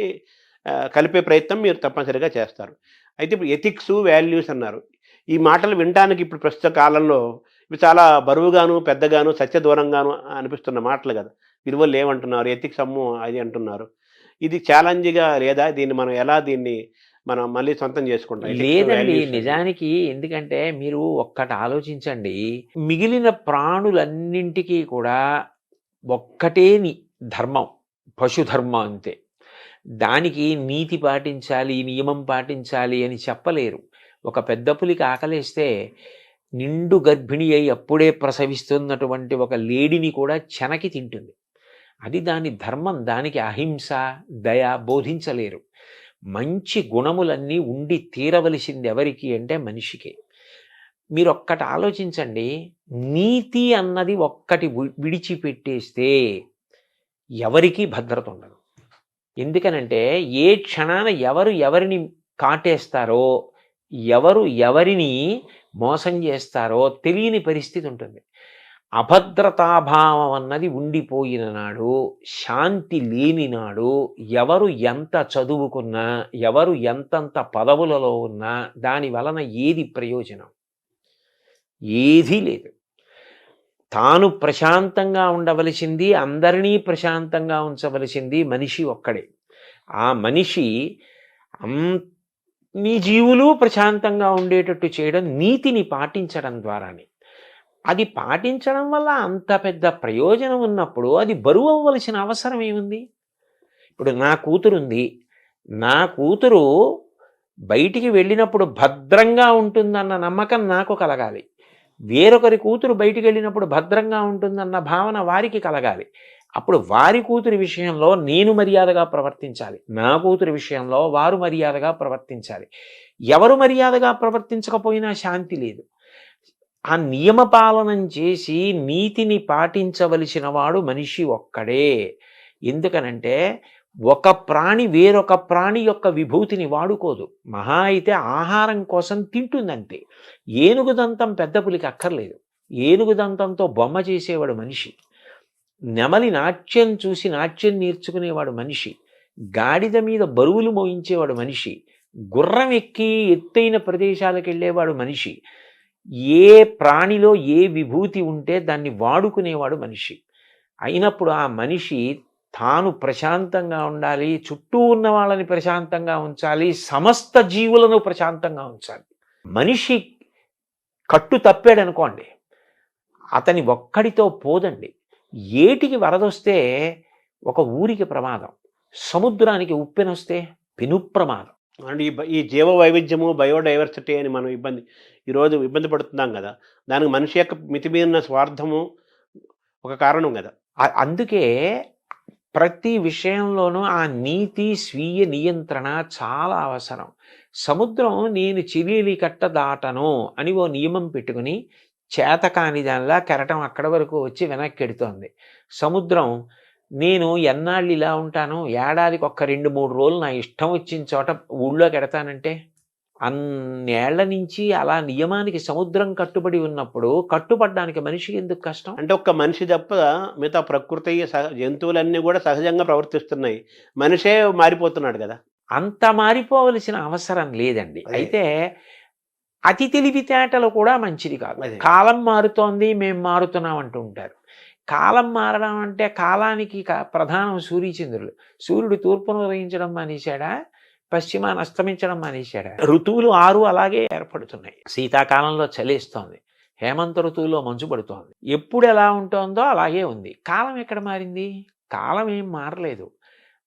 కలిపే ప్రయత్నం మీరు తప్పనిసరిగా చేస్తారు. అయితే ఇప్పుడు ఎథిక్స్, వాల్యూస్ అన్నారు. ఈ మాటలు వినడానికి ఇప్పుడు ప్రస్తుత కాలంలో ఇవి చాలా బరువుగాను, పెద్దగాను, సత్య దూరంగాను అనిపిస్తున్న మాటలు కదా. విలువలు ఏమంటున్నారు, ఎథిక్స్ అమ్ము అది అంటున్నారు. ఇది ఛాలెంజ్గా లేదా? దీన్ని మనం ఎలా మనం మళ్ళీ సొంతం చేసుకుంటాం? లేదండి, నిజానికి ఎందుకంటే మీరు ఒక్కటి ఆలోచించండి. మిగిలిన ప్రాణులన్నింటికీ కూడా ఒక్కటే ధర్మం, పశుధర్మం అంతే. దానికి నీతి పాటించాలి, నియమం పాటించాలి అని చెప్పలేరు. ఒక పెద్ద పులికి ఆకలేస్తే నిండు గర్భిణి అయి అప్పుడే ప్రసవిస్తున్నటువంటి ఒక లేడిని కూడా చెనకి తింటుంది. అది దాని ధర్మం. దానికి అహింస, దయ బోధించలేరు. మంచి గుణములన్నీ ఉండి తీరవలసింది ఎవరికి అంటే మనిషికి. మీరు ఒక్కటి ఆలోచించండి, నీతి అన్నది ఒక్కటి విడిచిపెట్టేస్తే ఎవరికీ భద్రత ఉండదు. ఎందుకనంటే ఏ క్షణాన ఎవరు ఎవరిని కాటేస్తారో, ఎవరు ఎవరిని మోసం చేస్తారో తెలియని పరిస్థితి ఉంటుంది. అభద్రతాభావం అన్నది ఉండిపోయిన నాడు, శాంతి లేని నాడు ఎవరు ఎంత చదువుకున్నా, ఎవరు ఎంతంత పదవులలో ఉన్నా దాని వలన ఏది ప్రయోజనం? ఏదీ లేదు. తాను ప్రశాంతంగా ఉండవలసింది, అందరినీ ప్రశాంతంగా ఉంచవలసింది మనిషి ఒక్కడే. ఆ మనిషి అన్ని జీవులు ప్రశాంతంగా ఉండేటట్టు చేయడం నీతిని పాటించడం ద్వారానే. అది పాటించడం వల్ల అంత పెద్ద ప్రయోజనం ఉన్నప్పుడు అది బరువు అవ్వవలసిన అవసరం ఏముంది? ఇప్పుడు నా కూతురుంది, నా కూతురు బయటికి వెళ్ళినప్పుడు భద్రంగా ఉంటుందన్న నమ్మకం నాకు కలగాలి. వేరొకరి కూతురు బయటికి వెళ్ళినప్పుడు భద్రంగా ఉంటుందన్న భావన వారికి కలగాలి. అప్పుడు వారి కూతురి విషయంలో నేను మర్యాదగా ప్రవర్తించాలి, నా కూతురి విషయంలో వారు మర్యాదగా ప్రవర్తించాలి. ఎవరు మర్యాదగా ప్రవర్తించకపోయినా శాంతి లేదు. ఆ నియమపాలనం చేసి నీతిని పాటించవలసిన వాడు మనిషి ఒక్కడే. ఎందుకనంటే ఒక ప్రాణి వేరొక ప్రాణి యొక్క విభూతిని వాడుకోదు. మహా అయితే ఆహారం కోసం తింటుందంతే. ఏనుగుదంతం పెద్ద పులికి అక్కర్లేదు. ఏనుగుదంతంతో బొమ్మ చేసేవాడు మనిషి. నెమలి నాట్యం చూసి నాట్యం నేర్చుకునేవాడు మనిషి. గాడిద మీద బరువులు మోయించేవాడు మనిషి. గుర్రం ఎక్కి ఎత్తైన ప్రదేశాలకు వెళ్ళేవాడు మనిషి. ఏ ప్రాణిలో ఏ విభూతి ఉంటే దాన్ని వాడుకునేవాడు మనిషి. అయినప్పుడు ఆ మనిషి తాను ప్రశాంతంగా ఉండాలి, చుట్టూ ఉన్న వాళ్ళని ప్రశాంతంగా ఉంచాలి, సమస్త జీవులను ప్రశాంతంగా ఉంచాలి. మనిషి కట్టు తప్పాడనుకోండి, అతని ఒక్కడితో పోదండి. ఏటికి వరదొస్తే ఒక ఊరికి ప్రమాదం, సముద్రానికి ఉప్పెనొస్తే పెను ప్రమాదం. అంటే ఈ జీవ వైవిధ్యము, బయోడైవర్సిటీ అని మనం ఈరోజు ఇబ్బంది పడుతున్నాం గదా! దానికి మనిషి యొక్క మితిమీరిన స్వార్థము ఒక కారణం గదా! అందుకే ప్రతి విషయంలోనూ ఆ నీతి, స్వీయ నియంత్రణ చాలా అవసరం. సముద్రం నేను చిలీలి కట్ట దాటను అని ఓ నియమం పెట్టుకుని చేతకాని దానిలా కెరటం అక్కడి వరకు వచ్చి వెనక్కెడుతోంది. సముద్రం నేను ఎన్నాళ్ళు ఇలా ఉంటాను, ఏడాదికి ఒక్క 2, 3 రోజులు నా ఇష్టం వచ్చిన చోట ఊళ్ళోకెడతానంటే? అన్నేళ్ల నుంచి అలా నియమానికి సముద్రం కట్టుబడి ఉన్నప్పుడు కట్టుబడ్డానికి మనిషికి ఎందుకు కష్టం? అంటే ఒక్క మనిషి తప్ప మిగతా ప్రకృతి జంతువులన్నీ గూడా సహజంగా ప్రవర్తిస్తున్నాయి. మనిషే మారిపోతున్నాడు గదా! అంత మారిపోవలసిన అవసరం లేదండి. అదే. అయితే అతి తెలివితేటలు కూడా మంచిది కాదు. అదే. కాలం మారుతోంది, మేము మారుతున్నాం అంటూ ఉంటారు. కాలం మారడం అంటే కాలానికి ప్రధానం సూర్యచంద్రులు. సూర్యుడు తూర్పున ఉదయించడం మానేశాడా? పశ్చిమాన అస్తమించడం మానేశాడా? ఋతువులు 6 అలాగే ఏర్పడుతున్నాయి. శీతాకాలంలో చలేస్తోంది, హేమంత ఋతువులో మంచు పడుతోంది. ఎప్పుడు ఎలా ఉంటోందో అలాగే ఉంది. కాలం ఎక్కడ మారింది? కాలం ఏం మారలేదు.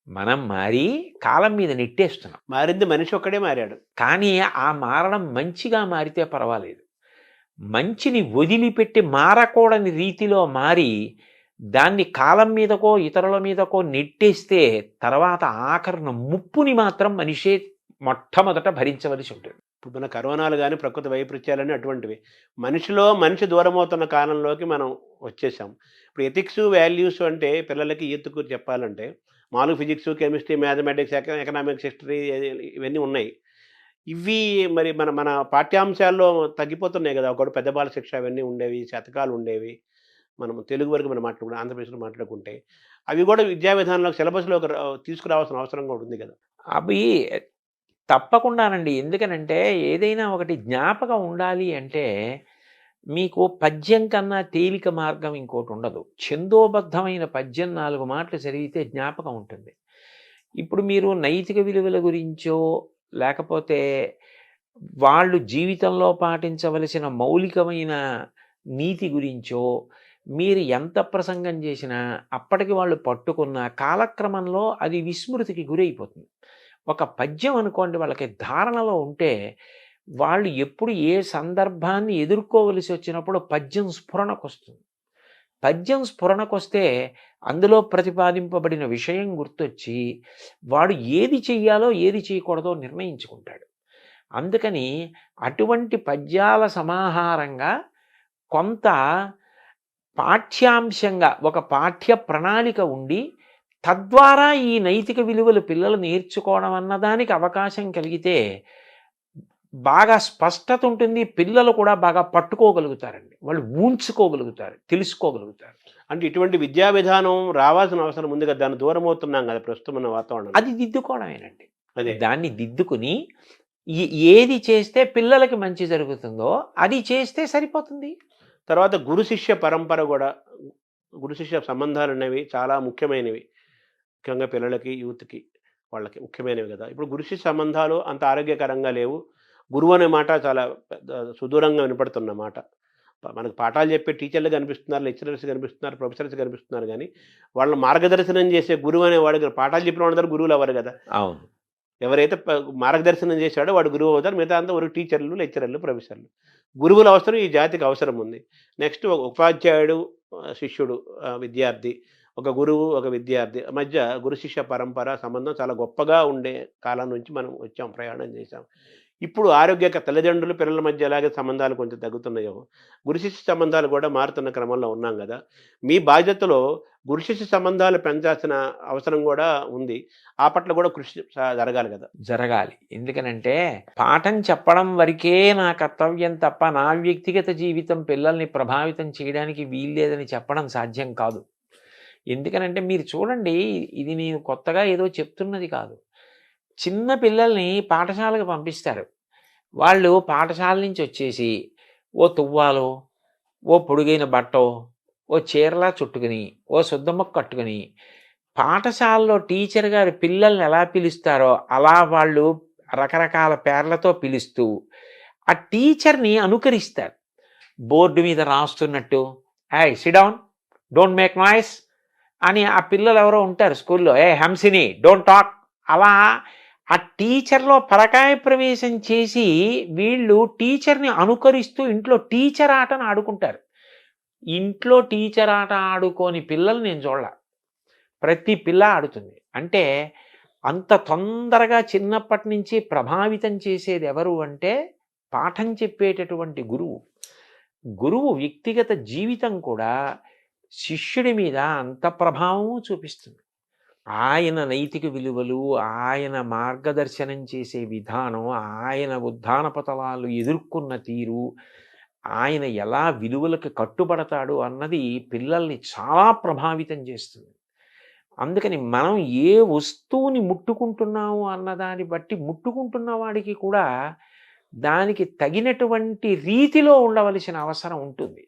మనం మారి కాలం మీద నెట్టేస్తున్నాం. మారింది మనిషి ఒక్కడే మారాడు. కానీ ఆ మారడం మంచిగా మారితే పర్వాలేదు. మంచిని వదిలిపెట్టి మారకూడని రీతిలో మారి దాన్ని కాలం మీదకో ఇతరుల మీదకో నెట్టేస్తే తర్వాత ఆఖరణ ముప్పుని మాత్రం మనిషే మొట్టమొదట భరించవలసి ఉంటుంది. ఇప్పుడు మన కరోనాలు గానీ, ప్రకృతి వైపరీత్యాలని అటువంటివి. మనిషి దూరమవుతున్న కాలంలోకి మనం వచ్చేసాం. ఇప్పుడు ఎథిక్స్, వాల్యూస్ అంటే పిల్లలకి ఈతుకు చెప్పాలంటే మామూలుగా physics, chemistry, mathematics, economics, history ఇవన్నీ ఉన్నాయి. ఇవి మరి మన మన పాఠ్యాంశాల్లో తగ్గిపోతున్నాయి గదా! ఒకప్పుడు పెద్ద బాల శిక్ష అవన్నీ ఉండేవి, శతకాలు ఉండేవి. మనం తెలుగు వరకు మనం మాట్లాడుకుంటే ఆంధ్రప్రదేశ్‌లో మాట్లాడుకుంటే, అవి గూడా విద్యా విధానంలోకి సిలబస్‌లోకి తీసుకురావాల్సిన అవసరం కూడా ఉంది గదా! అవి తప్పకుండానండి. ఎందుకనంటే ఏదైనా ఒకటి జ్ఞాపకం ఉండాలి అంటే మీకు పద్యం కన్నా తేలిక మార్గం ఇంకోటుండదు. ఛందోబద్ధమైన పద్యం 4 మాటలు చదివితే జ్ఞాపకం ఉంటుంది. ఇప్పుడు మీరు నైతిక విలువల గురించో, లేకపోతే వాళ్ళు జీవితంలో పాటించవలసిన మౌలికమైన నీతి గురించో మీరు ఎంత ప్రసంగం చేసినా, అప్పటికి వాళ్ళు పట్టుకున్న కాలక్రమంలో అది విస్మృతికి గురైపోతుంది. ఒక పద్యం అనుకోండి వాళ్ళకి ధారణలో ఉంటే, వాళ్ళు ఎప్పుడు ఏ సందర్భాన్ని ఎదుర్కోవలసి వచ్చినప్పుడు పద్యం స్ఫురణకొస్తుంది. పద్యం స్ఫురణకొస్తే అందులో ప్రతిపాదింపబడిన విషయం గుర్తొచ్చి, వాడు ఏది చెయ్యాలో, ఏది చేయకూడదో నిర్ణయించుకుంటాడు. అందుకని అటువంటి పద్యాల సమాహారంగా కొంత పాఠ్యాంశంగా ఒక పాఠ్య ప్రణాళిక ఉండి, తద్వారా ఈ నైతిక విలువలు పిల్లలు నేర్చుకోవడం అన్నదానికి అవకాశం కలిగితే బాగా స్పష్టత ఉంటుంది. పిల్లలు కూడా బాగా పట్టుకోగలుగుతారండి. వాళ్ళు ఊంచుకోగలుగుతారు, తెలుసుకోగలుగుతారు. అంటే ఇటువంటి విద్యా విధానం రావాల్సిన అవసరం ఉంది కదా! దాన్ని దూరమవుతున్నాం గదా! ప్రస్తుతం ఉన్న వాతావరణం. అది దిద్దుకోవడమేనండి. అదే. దాన్ని దిద్దుకుని ఏది చేస్తే పిల్లలకి మంచి జరుగుతుందో అది చేస్తే సరిపోతుంది. తర్వాత గురు శిష్య పరంపర గూడా, గురు శిష్య సంబంధాలనేవి చాలా ముఖ్యమైనవి. ముఖ్యంగా పిల్లలకి, యూత్‌కి వాళ్ళకి ముఖ్యమైనవి గదా! ఇప్పుడు గురు శిష్య సంబంధాలు అంత ఆరోగ్యకరంగా లేవు. గురువు అనే మాట చాలా పెద్ద సుదూరంగా వినపడుతున్న మాట. మనకు పాఠాలు చెప్పే టీచర్లు కనిపిస్తున్నారు, లెక్చరర్స్ కనిపిస్తున్నారు, ప్రొఫెసర్స్ కనిపిస్తున్నారు గానీ, వాళ్ళని మార్గదర్శనం చేసే గురువు అనేవాడు పాఠాలు చెప్పిన వాళ్ళందరూ గురువులు అవ్వరు గదా! అవును. ఎవరైతే మార్గదర్శనం చేశాడో వాడు గురువు అవుతారు. మిగతా అంతా ఒక టీచర్లు, లెక్చరర్లు, ప్రొఫెసర్లు. గురువుల అవసరం ఈ జాతికి అవసరం ఉంది. నెక్స్ట్ ఒక ఉపాధ్యాయుడు, శిష్యుడు, విద్యార్థి, ఒక గురువు, ఒక విద్యార్థి మధ్య గురు శిష్య పరంపర సంబంధం చాలా గొప్పగా ఉండే కాలం నుంచి మనం వచ్చాం, ప్రయాణం చేశాం. ఇప్పుడు తల్లిదండ్రులు, పిల్లల మధ్య ఎలాగే సంబంధాలు కొంచెం తగ్గుతున్నాయో, గురు శిష్య సంబంధాలు కూడా మారుతున్న క్రమంలో ఉన్నాం గదా! మీ బాధ్యతలో గురు శిష్య సంబంధాలు పెంచాల్సిన అవసరం గూడా ఉంది. ఆ పట్ల గూడా కృషి జరగాలి గదా! జరగాలి. ఎందుకనంటే పాఠం చెప్పడం వరకే నా కర్తవ్యం తప్ప, నా వ్యక్తిగత జీవితం పిల్లల్ని ప్రభావితం చేయడానికి వీల్లేదని చెప్పడం సాధ్యం కాదు. ఎందుకనంటే మీరు చూడండి, ఇది నేను కొత్తగా ఏదో చెప్తున్నది కాదు. చిన్న పిల్లల్ని పాఠశాలకు పంపిస్తారు. వాళ్ళు పాఠశాల నుంచి వచ్చేసి ఓ తువ్వాలో, ఓ పొడుగైన బట్టో, ఓ చీరలా చుట్టుకుని, ఓ సుద్దముక్క కట్టుకుని, పాఠశాలలో టీచర్ గారు పిల్లల్ని ఎలా పిలుస్తారో అలా వాళ్ళు రకరకాల పేర్లతో పిలుస్తూ ఆ టీచర్ని అనుకరిస్తారు. బోర్డు మీద రాస్తున్నట్టు, "ఏయ్ SIT down, don't make noise" అని ఆ పిల్లలు ఎవరో ఉంటారు స్కూల్లో, "ఏ హంసిని, డోంట్ టాక్" అలా ఆ టీచర్లో పరకాయ ప్రవేశం చేసి వీళ్ళు టీచర్ని అనుకరిస్తూ ఇంట్లో టీచర్ ఆటను ఆడుకుంటారు. ఇంట్లో టీచర్ ఆట ఆడుకోని పిల్లలు నేను చూడలా. ప్రతి పిల్ల ఆడుతుంది. అంటే అంత తొందరగా చిన్నప్పటి నుంచి ప్రభావితం చేసేది ఎవరు అంటే పాఠం చెప్పేటటువంటి గురువు. గురువు వ్యక్తిగత జీవితం కూడా శిష్యుడి మీద అంత ప్రభావము చూపిస్తుంది. ఆయన నైతిక విలువలు, ఆయన మార్గదర్శనం చేసే విధానం, ఆయన ఉద్దాన పతనాలు ఎదుర్కొన్న తీరు, ఆయన ఎలా విలువలకు కట్టుబడతాడు అన్నది పిల్లల్ని చాలా ప్రభావితం చేస్తుంది. అందుకని మనం ఏ వస్తువుని ముట్టుకుంటున్నాము అన్నదాన్ని బట్టి ముట్టుకుంటున్న వాడికి కూడా దానికి తగినటువంటి రీతిలో ఉండవలసిన అవసరం ఉంటుంది.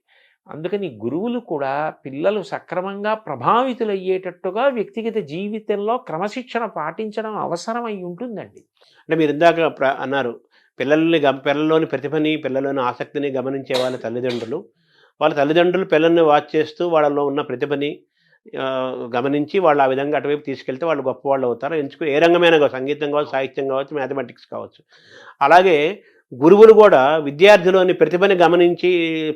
అందుకని గురువులు కూడా పిల్లలు సక్రమంగా ప్రభావితులయ్యేటట్టుగా వ్యక్తిగత జీవితంలో క్రమశిక్షణ పాటించడం అవసరం అయి ఉంటుందండి. అంటే మీరు ఇందాక అన్నారు పిల్లల్లోని ప్రతిభని, పిల్లల్లోని ఆసక్తిని గమనించే వాళ్ళ తల్లిదండ్రులు పిల్లల్ని వాచ్ చేస్తూ వాళ్ళలో ఉన్న ప్రతిభని గమనించి వాళ్ళు ఆ విధంగా అటువైపు తీసుకెళ్తే వాళ్ళు గొప్పవాళ్ళు అవుతారు. ఎంచుకుని ఏ రంగమైనా కావచ్చు, సంగీతం కావచ్చు, సాహిత్యం కావచ్చు, మ్యాథమెటిక్స్ కావచ్చు. అలాగే గురువులు కూడా విద్యార్థిలోని ప్రతిభని గమనించి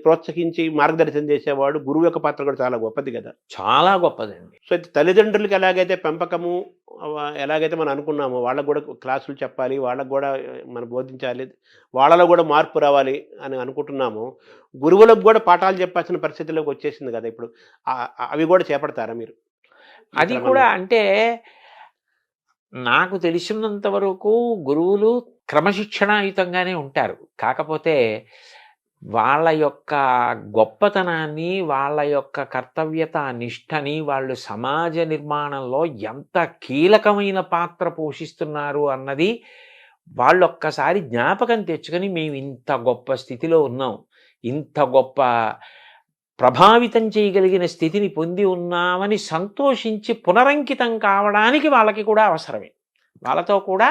ప్రోత్సహించి మార్గదర్శనం చేసేవాడు గురువు యొక్క పాత్ర కూడా చాలా గొప్పది కదా. చాలా గొప్పదండి. సో తల్లిదండ్రులకి ఎలాగైతే పెంపకము ఎలాగైతే మనం అనుకున్నామో వాళ్ళకు కూడా క్లాసులు చెప్పాలి, వాళ్ళకు కూడా మనం బోధించాలి, వాళ్ళలో కూడా మార్పు రావాలి అని అనుకుంటున్నాము. గురువులకు కూడా పాఠాలు చెప్పాల్సిన పరిస్థితిలోకి వచ్చేసింది కదా ఇప్పుడు. అవి కూడా చేపడతారా మీరు? అది కూడా అంటే నాకు తెలిసినంత వరకు గురువులు క్రమశిక్షణాయుతంగానే ఉంటారు. కాకపోతే వాళ్ళ యొక్క గొప్పతనాన్ని, వాళ్ళ యొక్క కర్తవ్యత నిష్టని వాళ్ళు సమాజ నిర్మాణంలో ఎంత కీలకమైన పాత్ర పోషిస్తున్నారు అన్నది వాళ్ళు ఒక్కసారి జ్ఞాపకం తెచ్చుకొని మేము ఇంత గొప్ప స్థితిలో ఉన్నాం, ఇంత గొప్ప ప్రభావితం చేయగలిగిన స్థితిని పొంది ఉన్నామని సంతోషించి పునరంకితం కావడానికి వాళ్ళకి కూడా అవసరమే. వాళ్ళతో కూడా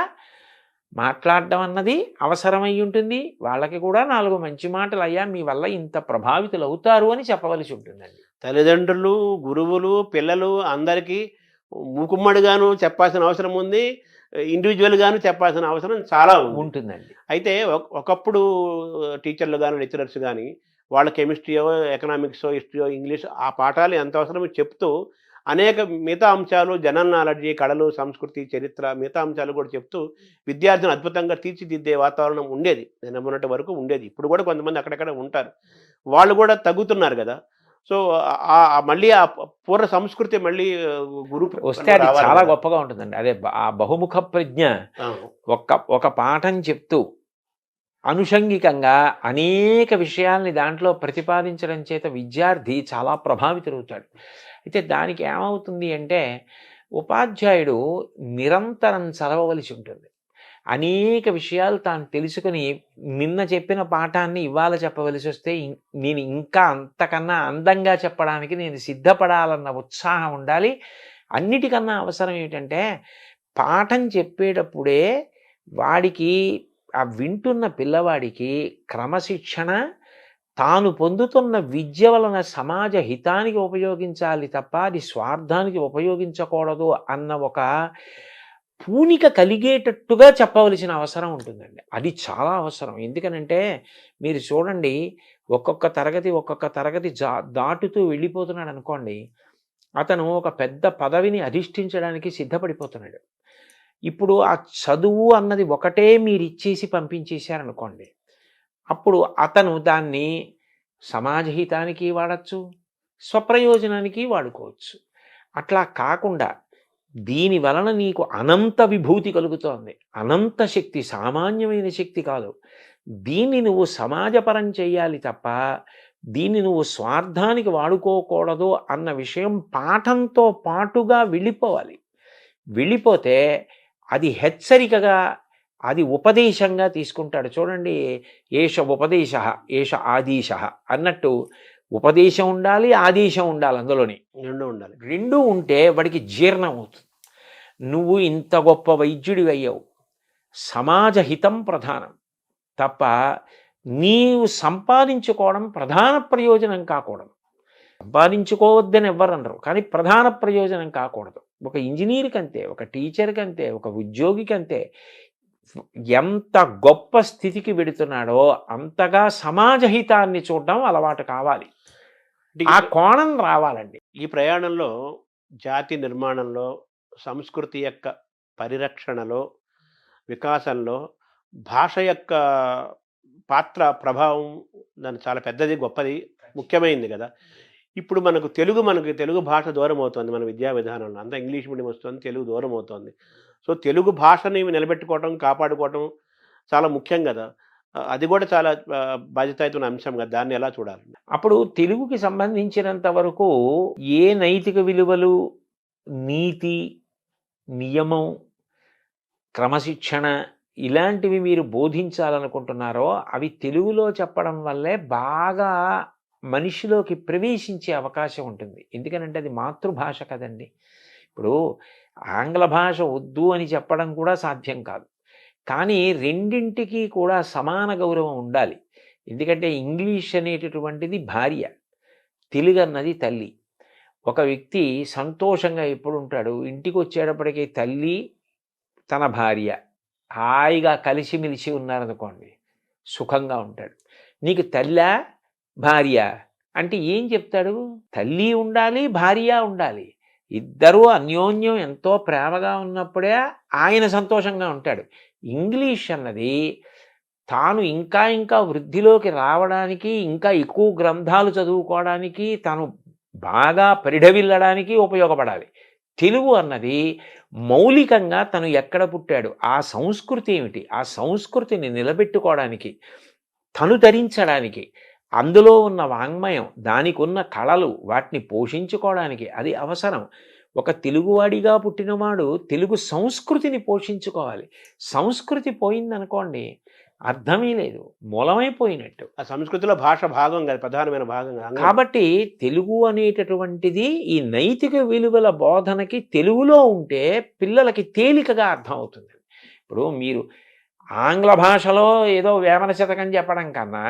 మాట్లాడడం అన్నది అవసరమై ఉంటుంది. వాళ్ళకి కూడా 4 మంచి మాటలు, అయ్యా మీ వల్ల ఇంత ప్రభావితులు అవుతారు అని చెప్పవలసి ఉంటుందండి. తల్లిదండ్రులు, గురువులు, పిల్లలు అందరికీ మూకుమ్మడిగాను చెప్పాల్సిన అవసరం ఉంది, ఇండివిజువల్గాను చెప్పాల్సిన అవసరం చాలా ఉంటుందండి. అయితే ఒకప్పుడు టీచర్లు కానీ లెక్చరర్స్ కానీ వాళ్ళ కెమిస్ట్రీయో, ఎకనామిక్సో, హిస్టరీయో, ఇంగ్లీష్ ఆ పాఠాలు ఎంత అవసరమో చెప్తూ అనేక మిగతా అంశాలు, జనరల్ నాలెడ్జి, కళలు, సంస్కృతి, చరిత్ర మిగతా అంశాలు కూడా చెప్తూ విద్యార్థిని అద్భుతంగా తీర్చిదిద్దే వాతావరణం ఉండేది. నేను మొన్నటి వరకు ఉండేది. ఇప్పుడు కూడా కొంతమంది అక్కడక్కడ ఉంటారు. వాళ్ళు కూడా తగ్గుతున్నారు కదా. సో మళ్ళీ ఆ పూర్వ సంస్కృతి మళ్ళీ గురు వస్తే అది చాలా గొప్పగా ఉంటుందండి. అదే ఆ బహుముఖ ప్రజ్ఞ ఒక పాఠం చెప్తూ అనుషంగికంగా అనేక విషయాల్ని దాంట్లో ప్రతిపాదించడం చేత విద్యార్థి చాలా ప్రభావితులవుతాడు. అయితే దానికి ఏమవుతుంది అంటే ఉపాధ్యాయుడు నిరంతరం చదవవలసి ఉంటుంది. అనేక విషయాలు తాను తెలుసుకుని నిన్న చెప్పిన పాఠాన్ని ఇవాళ చెప్పవలసి వస్తే నేను ఇంకా అంతకన్నా అందంగా చెప్పడానికి నేను సిద్ధపడాలన్న ఉత్సాహం ఉండాలి. అన్నిటికన్నా అవసరం ఏమిటంటే పాఠం చెప్పేటప్పుడే వాడికి ఆ వింటున్న పిల్లవాడికి క్రమశిక్షణ, తాను పొందుతున్న విద్య వలన సమాజ హితానికి ఉపయోగించాలి తప్ప అది స్వార్థానికి ఉపయోగించకూడదు అన్న ఒక పూనిక కలిగేటట్టుగా చెప్పవలసిన అవసరం ఉంటుందండి. అది చాలా అవసరం. ఎందుకనంటే మీరు చూడండి, ఒక్కొక్క తరగతి దాటుతూ వెళ్ళిపోతున్నాడు అనుకోండి, అతను ఒక పెద్ద పదవిని అధిష్ఠించడానికి సిద్ధపడిపోతున్నాడు. ఇప్పుడు ఆ చదువు అన్నది ఒకటే మీరు ఇచ్చేసి పంపించేశారనుకోండి, అప్పుడు అతను దాన్ని సమాజహితానికి వాడచ్చు, స్వప్రయోజనానికి వాడుకోవచ్చు. అట్లా కాకుండా దీని వలన నీకు అనంత విభూతి కలుగుతోంది, అనంత శక్తి, సామాన్యమైన శక్తి కాదు, దీన్ని నువ్వు సమాజపరం చేయాలి తప్ప దీన్ని నువ్వు స్వార్థానికి వాడుకోకూడదు అన్న విషయం పాఠంతో పాటుగా వెళ్ళిపోవాలి. వెళ్ళిపోతే అది హెచ్చరికగా, అది ఉపదేశంగా తీసుకుంటాడు. చూడండి, ఏష ఉపదేశ ఏష ఆదేశ అన్నట్టు ఉపదేశం ఉండాలి, ఆదేశం ఉండాలి. అందులోని రెండు ఉంటే వాడికి జీర్ణం అవుతుంది. నువ్వు ఇంత గొప్ప వైద్యుడి అయ్యావు, సమాజ హితం ప్రధానం తప్ప నీవు సంపాదించుకోవడం ప్రధాన ప్రయోజనం కాకూడదు. సంపాదించుకోవద్దని ఎవ్వరు అనరు, కానీ ప్రధాన ప్రయోజనం కాకూడదు. ఒక ఇంజనీర్కి అంతే, ఒక టీచర్కి అంతే, ఒక ఉద్యోగికి అంతే. ఎంత గొప్ప స్థితికి వెడుతున్నాడో అంతగా సమాజ హితాన్ని చూడడం అలవాటు కావాలి. ఆ కోణం రావాలండి. ఈ ప్రయాణంలో జాతి నిర్మాణంలో, సంస్కృతి యొక్క పరిరక్షణలో, వికాసంలో భాష యొక్క పాత్ర, ప్రభావం దాని చాలా పెద్దది, గొప్పది, ముఖ్యమైనది కదా! ఇప్పుడు మనకు తెలుగు భాష దూరం అవుతోంది మన విద్యా విధానంలో. అంతా ఇంగ్లీష్ మీడియం వస్తుంది, తెలుగు దూరం అవుతోంది. సో, తెలుగు భాషని నిలబెట్టుకోవటం, కాపాడుకోవటం చాలా ముఖ్యం గదా! అది కూడా చాలా బాధ్యతాయుతమైన అంశం కదా! దాన్ని ఎలా చూడాలి? అప్పుడు తెలుగుకి సంబంధించినంత వరకు ఏ నైతిక విలువలు, నీతి, నియమం, క్రమశిక్షణ ఇలాంటివి మీరు బోధించాలనుకుంటున్నారో అవి తెలుగులో చెప్పడం వల్లే బాగా మనిషిలోకి ప్రవేశించే అవకాశం ఉంటుంది. ఎందుకనంటే అది మాతృభాష కదండి. ఇప్పుడు ఆంగ్ల భాష వద్దు అని చెప్పడం కూడా సాధ్యం కాదు. కానీ రెండింటికి కూడా సమాన గౌరవం ఉండాలి. ఎందుకంటే ఇంగ్లీష్ అనేటటువంటిది భార్య, తెలుగు అన్నది తల్లి. ఒక వ్యక్తి సంతోషంగా ఎప్పుడు ఉంటాడు, ఇంటికి వచ్చేటప్పటికి తల్లి తన భార్య హాయిగా కలిసిమెలిసి ఉన్నారనుకోండి, సుఖంగా ఉంటాడు. నీకు తల్లా భార్య అంటే ఏం చెప్తాడు? తల్లి ఉండాలి, భార్య ఉండాలి. ఇద్దరూ అన్యోన్యం ఎంతో ప్రేమగా ఉన్నప్పుడే ఆయన సంతోషంగా ఉంటాడు. ఇంగ్లీష్ అన్నది తాను ఇంకా ఇంకా వృద్ధిలోకి రావడానికి, ఇంకా ఎక్కువ గ్రంథాలు చదువుకోవడానికి, తాను బాగా పరిఢవిల్లడానికి ఉపయోగపడాలి. తెలుగు అన్నది మౌలికంగా తను ఎక్కడ పుట్టాడు, ఆ సంస్కృతి ఏమిటి, ఆ సంస్కృతిని నిలబెట్టుకోవడానికి, తను ధరించడానికి, అందులో ఉన్న వాంగ్మయం, దానికి ఉన్న కళలు, వాటిని పోషించుకోవడానికి అది అవసరం. ఒక తెలుగువాడిగా పుట్టినవాడు తెలుగు సంస్కృతిని పోషించుకోవాలి. సంస్కృతి పోయిందనుకోండి అర్థమే లేదు, మూలమైపోయినట్టు. ఆ సంస్కృతిలో భాష భాగం కాదు, ప్రధానమైన భాగం కాదు. కాబట్టి తెలుగు అనేటటువంటిది ఈ నైతిక విలువల బోధనకి తెలుగులో ఉంటే పిల్లలకి తేలికగా అర్థమవుతుంది. ఇప్పుడు మీరు ఆంగ్ల భాషలో ఏదో వేమన శతకం చెప్పడం కన్నా,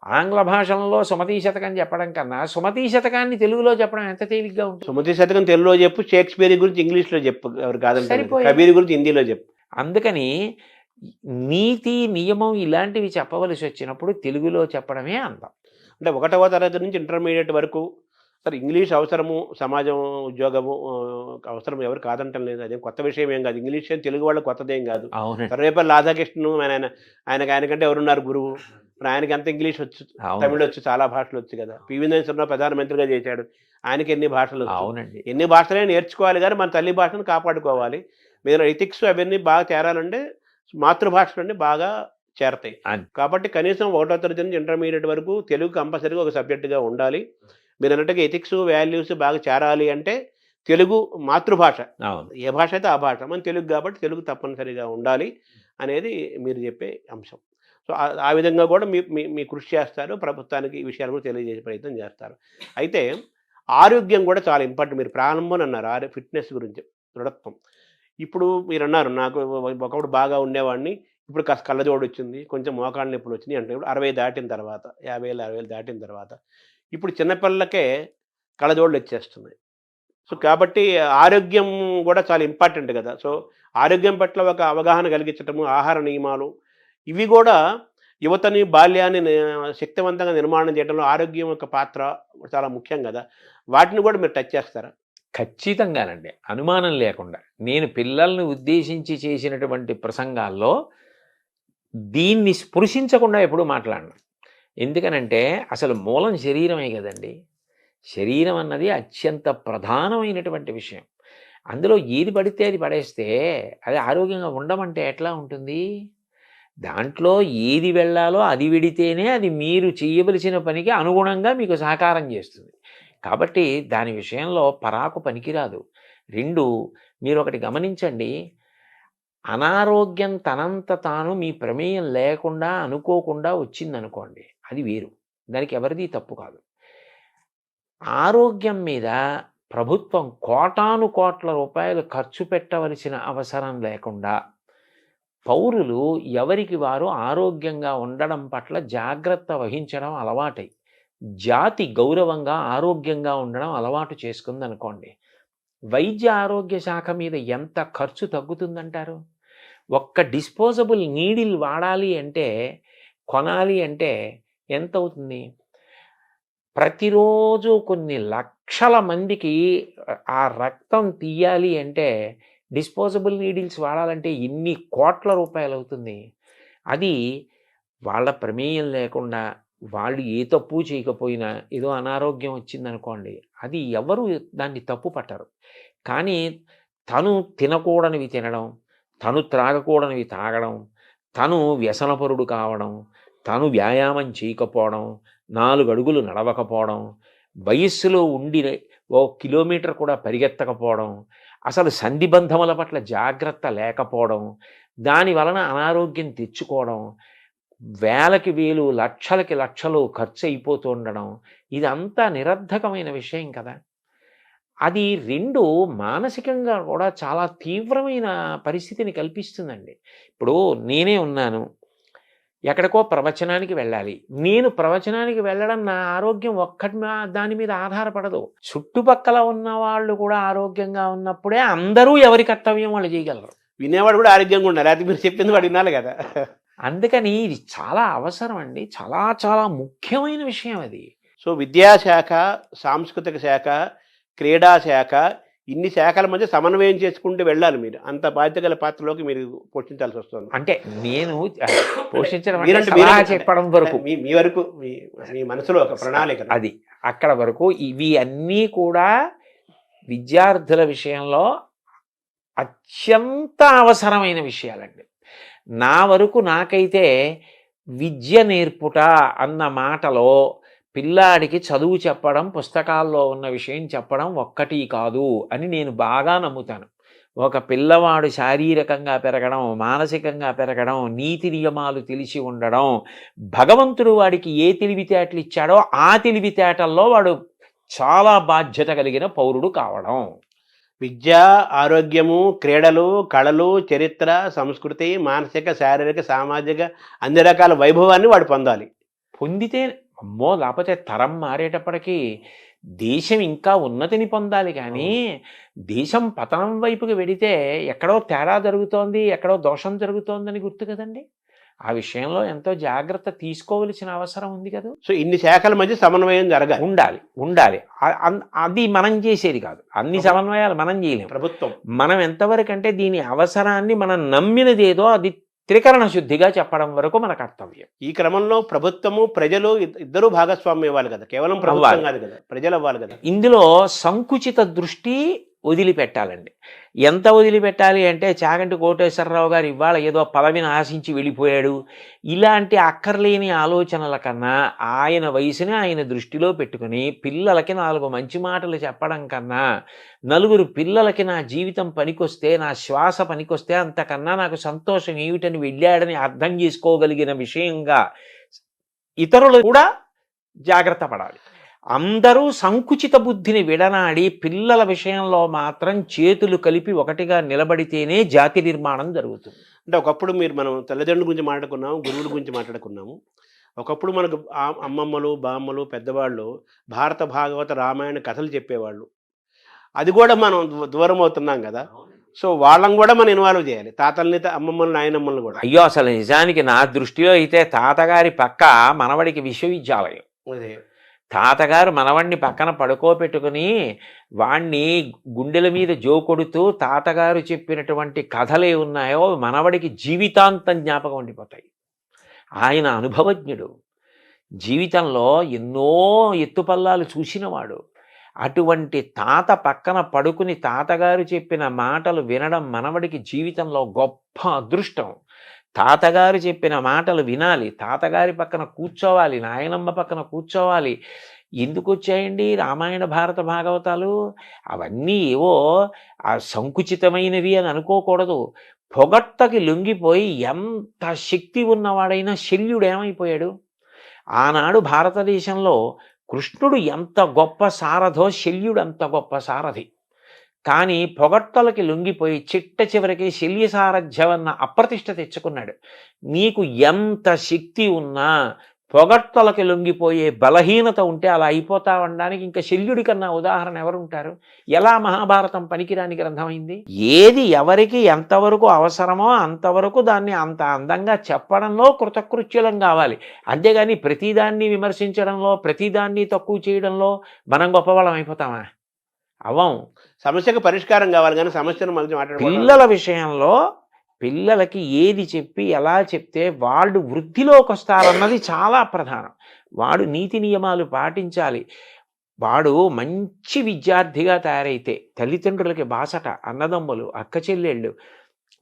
ఆంగ్ల భాషలో సుమతీ శతకం చెప్పడం కన్నా, సుమతీ శతకాన్ని తెలుగులో చెప్పడం ఎంత తేలిగ్గా ఉంటుంది. సుమతీ శతకం తెలుగులో చెప్పు, షేక్స్పియర్ గురించి ఇంగ్లీష్లో చెప్పు, ఎవరు కాదంటే సరిపోయింది. కబీర్ గురించి హిందీలో చెప్పు. అందుకని నీతి, నియమం ఇలాంటివి చెప్పవలసి వచ్చినప్పుడు తెలుగులో చెప్పడమే అందం. అంటే 1వ తరగతి నుంచి ఇంటర్మీడియట్ వరకు సరే ఇంగ్లీష్ అవసరము, సమాజం, ఉద్యోగము అవసరం, ఎవరు కాదంటం లేదు. అదేం కొత్త విషయం ఏం కాదు. ఇంగ్లీష్ ఏం తెలుగు వాళ్ళకి కొత్తదేం కాదు. అవునండి. సర్వేపల్లి రాధాకృష్ణన్ ఆయనకంటే ఎవరున్నారు గురువు? మరి ఆయనకి ఎంత ఇంగ్లీష్ వచ్చు, తమిళ్ వచ్చు, చాలా భాషలు వచ్చు కదా. పివి నరసింహరావు ప్రధానమంత్రిగా చేశాడు, ఆయనకి ఎన్ని భాషలు వచ్చు. అవునండి. ఎన్ని భాషలే నేర్చుకోవాలి కానీ మన తల్లి భాషను కాపాడుకోవాలి. మీరు ఎథిక్స్ అవన్నీ బాగా చేరాలంటే మాతృభాషలన్నీ బాగా చేరతాయి. కాబట్టి కనీసం 1వ తరగతి నుంచి ఇంటర్మీడియట్ వరకు తెలుగు కంపల్సరీగా ఒక సబ్జెక్టుగా ఉండాలి. మీరు అన్నట్టుగా ఎథిక్స్, వాల్యూస్ బాగా చేరాలి అంటే తెలుగు మాతృభాష, ఏ భాష అయితే ఆ భాష, మన తెలుగు కాబట్టి తెలుగు తప్పనిసరిగా ఉండాలి అనేది మీరు చెప్పే అంశం. సో ఆ విధంగా కూడా మీ కృషి చేస్తారు, ప్రభుత్వానికి ఈ విషయాలు కూడా తెలియజేసే ప్రయత్నం చేస్తారు. అయితే ఆరోగ్యం కూడా చాలా ఇంపార్టెంట్. మీరు ప్రారంభం అన్నారు ఫిట్నెస్ గురించి, దృఢత్వం. ఇప్పుడు మీరు అన్నారు నాకు ఒకప్పుడు బాగా ఉండేవాడిని, ఇప్పుడు కాస్త కళ్ళజోడు వచ్చింది, కొంచెం మోకాళ్ళ నొప్పులు వచ్చినాయి అంటే ఇప్పుడు 60 దాటిన తర్వాత, 50 దాటిన తర్వాత ఇప్పుడు చిన్నపిల్లలకే కళ్ళజోడులు వచ్చేస్తున్నాయి. సో కాబట్టి ఆరోగ్యం కూడా చాలా ఇంపార్టెంట్ కదా. సో ఆరోగ్యం పట్ల ఒక అవగాహన కలిగించటము, ఆహార నియమాలు, ఇవి కూడా యువతని, బాల్యాన్ని శక్తివంతంగా నిర్మాణం చేయడంలో ఆరోగ్యం యొక్క పాత్ర చాలా ముఖ్యం కదా. వాటిని కూడా మీరు టచ్ చేస్తారా? ఖచ్చితంగానండి, అనుమానం లేకుండా. నేను పిల్లల్ని ఉద్దేశించి చేసినటువంటి ప్రసంగాల్లో దీన్ని స్పృశించకుండా ఎప్పుడూ మాట్లాడను. ఎందుకనంటే అసలు మూలం శరీరమే కదండి. శరీరం అన్నది అత్యంత ప్రధానమైనటువంటి విషయం. అందులో ఏది పడితే అది పడేస్తే అది ఆరోగ్యంగా ఉండమంటే ఎట్లా ఉంటుంది? దాంట్లో ఏది వెళ్ళాలో అది వెడితేనే అది మీరు చేయవలసిన పనికి అనుగుణంగా మీకు సహకారం చేస్తుంది. కాబట్టి దాని విషయంలో పరాకు పనికిరాదు. 2, మీరు ఒకటి గమనించండి, అనారోగ్యం తనంత తాను మీ ప్రమేయం లేకుండా అనుకోకుండా వచ్చిందనుకోండి, అది వేరు, దానికి ఎవరిది తప్పు కాదు. ఆరోగ్యం మీద ప్రభుత్వం కోటాను కోట్ల రూపాయలు ఖర్చు పెట్టవలసిన అవసరం లేకుండా పౌరులు ఎవరికి వారు ఆరోగ్యంగా ఉండడం పట్ల జాగ్రత్త వహించడం అలవాటై జాతి గౌరవంగా ఆరోగ్యంగా ఉండడం అలవాటు చేసుకుందనుకోండి, వైద్య ఆరోగ్య శాఖ మీద ఎంత ఖర్చు తగ్గుతుందంటారు? ఒక్క డిస్పోజబుల్ నీడిల్ వాడాలి అంటే, కొనాలి అంటే ఎంత అవుతుంది? ప్రతిరోజు కొన్ని లక్షల మందికి ఆ రక్తం తీయాలి అంటే డిస్పోజబుల్ నీడిల్స్ వాడాలంటే ఎన్ని కోట్ల రూపాయలు అవుతుంది. అది వాళ్ళ ప్రమేయం లేకుండా వాళ్ళు ఏ తప్పు చేయకపోయినా ఏదో అనారోగ్యం వచ్చిందనుకోండి, అది ఎవరు దాన్ని తప్పు పట్టరు. కానీ తను తినకూడనివి తినడం, తను త్రాగకూడనివి తాగడం, తను వ్యసనపరుడు కావడం, తను వ్యాయామం చేయకపోవడం, 4 అడుగులు నడవకపోవడం, వయస్సులో ఉండి 1 కిలోమీటర్ కూడా పరిగెత్తకపోవడం, అసలు సంధిబంధముల పట్ల జాగ్రత్త లేకపోవడం, దాని వలన అనారోగ్యం తెచ్చుకోవడం, వేలకి వేలు లక్షలకి లక్షలు ఖర్చు అయిపోతూ ఉండడం, ఇదంతా నిరర్ధకమైన విషయం కదా. అది 2 మానసికంగా కూడా చాలా తీవ్రమైన పరిస్థితిని కల్పిస్తుందండి. ఇప్పుడు నేనే ఉన్నాను, ఎక్కడికో ప్రవచనానికి వెళ్ళాలి. నేను ప్రవచనానికి వెళ్ళడం నా ఆరోగ్యం దాని మీద ఆధారపడదు. చుట్టుపక్కల ఉన్న వాళ్ళు కూడా ఆరోగ్యంగా ఉన్నప్పుడే అందరూ ఎవరి కర్తవ్యం వాళ్ళు చేయగలరు. వినేవాడు కూడా ఆరోగ్యంగా ఉండాలి, అది మీరు చెప్పింది వాడు వినాలి కదా. అందుకని ఇది చాలా అవసరం అండి, చాలా చాలా ముఖ్యమైన విషయం అది. సో విద్యాశాఖ, సాంస్కృతిక శాఖ, క్రీడా శాఖ, ఇన్ని శాఖల మధ్య సమన్వయం చేసుకుంటూ వెళ్ళాలి. మీరు అంత బాధ్యత గల పాత్రలోకి మీరు పోషించాల్సి వస్తుంది. అంటే నేను పోషించడం మీరంటే చెప్పడం వరకు మీ వరకు మీ మనసులో ఒక ప్రణాళిక అది అక్కడ వరకు. ఇవి అన్నీ కూడా విద్యార్థుల విషయంలో అత్యంత అవసరమైన విషయాలండి. నా వరకు నాకైతే విద్య నేర్పుట అన్న మాటలో పిల్లాడికి చదువు చెప్పడం, పుస్తకాల్లో ఉన్న విషయం చెప్పడం ఒక్కటి కాదు అని నేను బాగా నమ్ముతాను. ఒక పిల్లవాడు శారీరకంగా పెరగడం, మానసికంగా పెరగడం, నీతి నియమాలు తెలిసి ఉండడం, భగవంతుడు వాడికి ఏ తెలివితేటలు ఇచ్చాడో ఆ తెలివితేటల్లో వాడు చాలా బాధ్యత కలిగిన పౌరుడు కావడం. విద్య, ఆరోగ్యము, క్రీడలు, కళలు, చరిత్ర, సంస్కృతి, మానసిక, శారీరక, సామాజిక అన్ని రకాల వైభవాన్ని వాడు పొందాలి. పొందితే అమ్మో, లేకపోతే తరం మారేటప్పటికీ దేశం ఇంకా ఉన్నతిని పొందాలి. కానీ దేశం పతనం వైపుకి వెడితే ఎక్కడో తేడా జరుగుతోంది, ఎక్కడో దోషం జరుగుతోందని గుర్తు కదండి. ఆ విషయంలో ఎంతో జాగ్రత్త తీసుకోవలసిన అవసరం ఉంది కదా. సో ఇన్ని శాఖల మధ్య సమన్వయం జరగాలి, ఉండాలి. అది మనం చేసేది కాదు. అన్ని సమన్వయాలు మనం చేయలేము. ప్రభుత్వం మనం ఎంతవరకు అంటే దీని అవసరాన్ని మనం నమ్మినదేదో అది త్రికరణ శుద్ధిగా చెప్పడం వరకు మన కర్తవ్యం. ఈ క్రమంలో ప్రభుత్వము, ప్రజలు ఇద్దరూ భాగస్వామ్యం ఇవ్వాలి కదా, కేవలం ప్రభుత్వం కాదు కదా, ప్రజలు అవ్వాలి కదా. ఇందులో సంకుచిత దృష్టి వదిలిపెట్టాలండి. ఎంత వదిలిపెట్టాలి అంటే, చాగంటి కోటేశ్వరరావు గారు ఇవాళ ఏదో పదవిని ఆశించి వెళ్ళిపోయాడు, ఇలాంటి అక్కర్లేని ఆలోచనల కన్నా ఆయన వయసుని ఆయన దృష్టిలో పెట్టుకుని పిల్లలకి 4 మంచి మాటలు చెప్పడం కన్నా, నలుగురు పిల్లలకి నా జీవితం పనికొస్తే, నా శ్వాస పనికొస్తే అంతకన్నా నాకు సంతోషం ఏమిటని వెళ్ళాడని అర్థం చేసుకోగలిగిన విషయంగా ఇతరులు కూడా జాగ్రత్త పడాలి. అందరూ సంకుచిత బుద్ధిని విడనాడి పిల్లల విషయంలో మాత్రం చేతులు కలిపి ఒకటిగా నిలబడితేనే జాతి నిర్మాణం జరుగుతుంది. అంటే ఒకప్పుడు మనం తల్లిదండ్రుల గురించి మాట్లాడుకున్నాము, గురువుల గురించి మాట్లాడుకున్నాము. ఒకప్పుడు మనకు అమ్మమ్మలు, బామ్మలు, పెద్దవాళ్ళు భారత, భాగవత, రామాయణ కథలు చెప్పేవాళ్ళు. అది కూడా మనం దూరం అవుతున్నాం కదా. సో వాళ్ళని కూడా మనం ఇన్వాల్వ్ చేయాలి, తాతల్ని, అమ్మమ్మల్ని, నాయనమ్మల్ని కూడా. అయ్యో, అసలు నిజానికి నా దృష్టిలో అయితే తాతగారి పక్క మనవడికి విశ్వవిద్యాలయం. అదే, తాతగారు మనవణ్ణి పక్కన పడుకోబెట్టుకుని వాణ్ణి గుండెల మీద జోకొడుతూ తాతగారు చెప్పినటువంటి కథలే ఉన్నాయో మనవడికి జీవితాంతం జ్ఞాపకం ఉండిపోతాయి. ఆయన అనుభవజ్ఞుడు, జీవితంలో ఎన్నో ఎత్తుపల్లాలు చూసినవాడు. అటువంటి తాత పక్కన పడుకుని తాతగారు చెప్పిన మాటలు వినడం మనవడికి జీవితంలో గొప్ప అదృష్టం. తాతగారు చెప్పిన మాటలు వినాలి, తాతగారి పక్కన కూర్చోవాలి, నాయనమ్మ పక్కన కూర్చోవాలి. ఎందుకు వచ్చాయండి రామాయణ, భారత, భాగవతాలు? అవన్నీ ఏవో సంకుచితమైనవి అని అనుకోకూడదు. పొగట్టకి లొంగిపోయి ఎంత శక్తి ఉన్నవాడైనా శల్యుడు ఏమైపోయాడు? ఆనాడు భారతదేశంలో కృష్ణుడు ఎంత గొప్ప సారథో శల్యుడు అంత గొప్ప సారథి. కానీ పొగట్టలకి లొంగిపోయి చిట్ట చివరికి శల్య సారథ్యమన్న అప్రతిష్ట తెచ్చుకున్నాడు. నీకు ఎంత శక్తి ఉన్నా పొగడ్తలకి లొంగిపోయే బలహీనత ఉంటే అలా అయిపోతా ఉండడానికి ఇంకా శల్యుడి కన్నా ఉదాహరణ ఎవరుంటారు? ఎలా మహాభారతం పనికిరాని గ్రంథమైంది? ఏది ఎవరికి ఎంతవరకు అవసరమో అంతవరకు దాన్ని అంత అందంగా చెప్పడంలో కృతకృత్యులం కావాలి. అంతేగాని ప్రతిదాన్ని విమర్శించడంలో, ప్రతిదాన్ని తక్కువ చేయడంలో మనం గొప్పవాళ్ళం అయిపోతామా? అవ్వం. సమస్యకు పరిష్కారం కావాలి కానీ సమస్యను మళ్ళీ మాట్లాడుకోవడం పిల్లల విషయంలో పిల్లలకి ఏది చెప్పి ఎలా చెప్తే వాళ్ళు వృద్ధిలోకి వస్తారన్నది చాలా ప్రధానం. వాడు నీతి నియమాలు పాటించాలి. వాడు మంచి విద్యార్థిగా తయారైతే తల్లిదండ్రులకి బాసట, అన్నదమ్ములు, అక్క చెల్లెళ్ళు,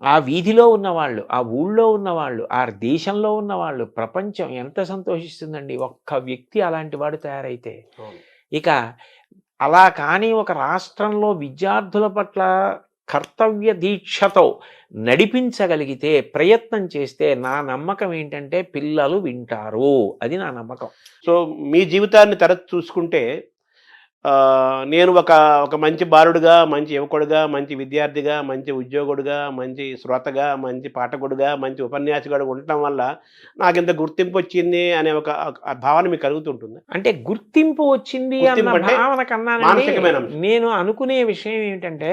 ఆ వీధిలో ఉన్నవాళ్ళు, ఆ ఊళ్ళో ఉన్నవాళ్ళు, ఆ దేశంలో ఉన్నవాళ్ళు, ప్రపంచం ఎంత సంతోషిస్తుందండి ఒక్క వ్యక్తి అలాంటి వాడు తయారైతే. ఇక అలా కానీ ఒక రాష్ట్రంలో విద్యార్థుల పట్ల కర్తవ్య దీక్షతో నడిపించగలిగితే, ప్రయత్నం చేస్తే నా నమ్మకం ఏంటంటే పిల్లలు వింటారు. అది నా నమ్మకం. సో మీ జీవితాన్ని తరచు చూసుకుంటే నేను ఒక మంచి బాలుడుగా, మంచి యువకుడుగా, మంచి విద్యార్థిగా, మంచి ఉద్యోగుడుగా, మంచి శ్రోతగా, మంచి పాఠకుడుగా, మంచి ఉపన్యాసకుడుగా ఉండటం వల్ల నాకు ఇంత గుర్తింపు వచ్చింది అనే ఒక భావన మీకు కలుగుతుంటుంది. అంటే గుర్తింపు వచ్చింది అన్న భావన కన్నా నేను అనుకునే విషయం ఏమిటంటే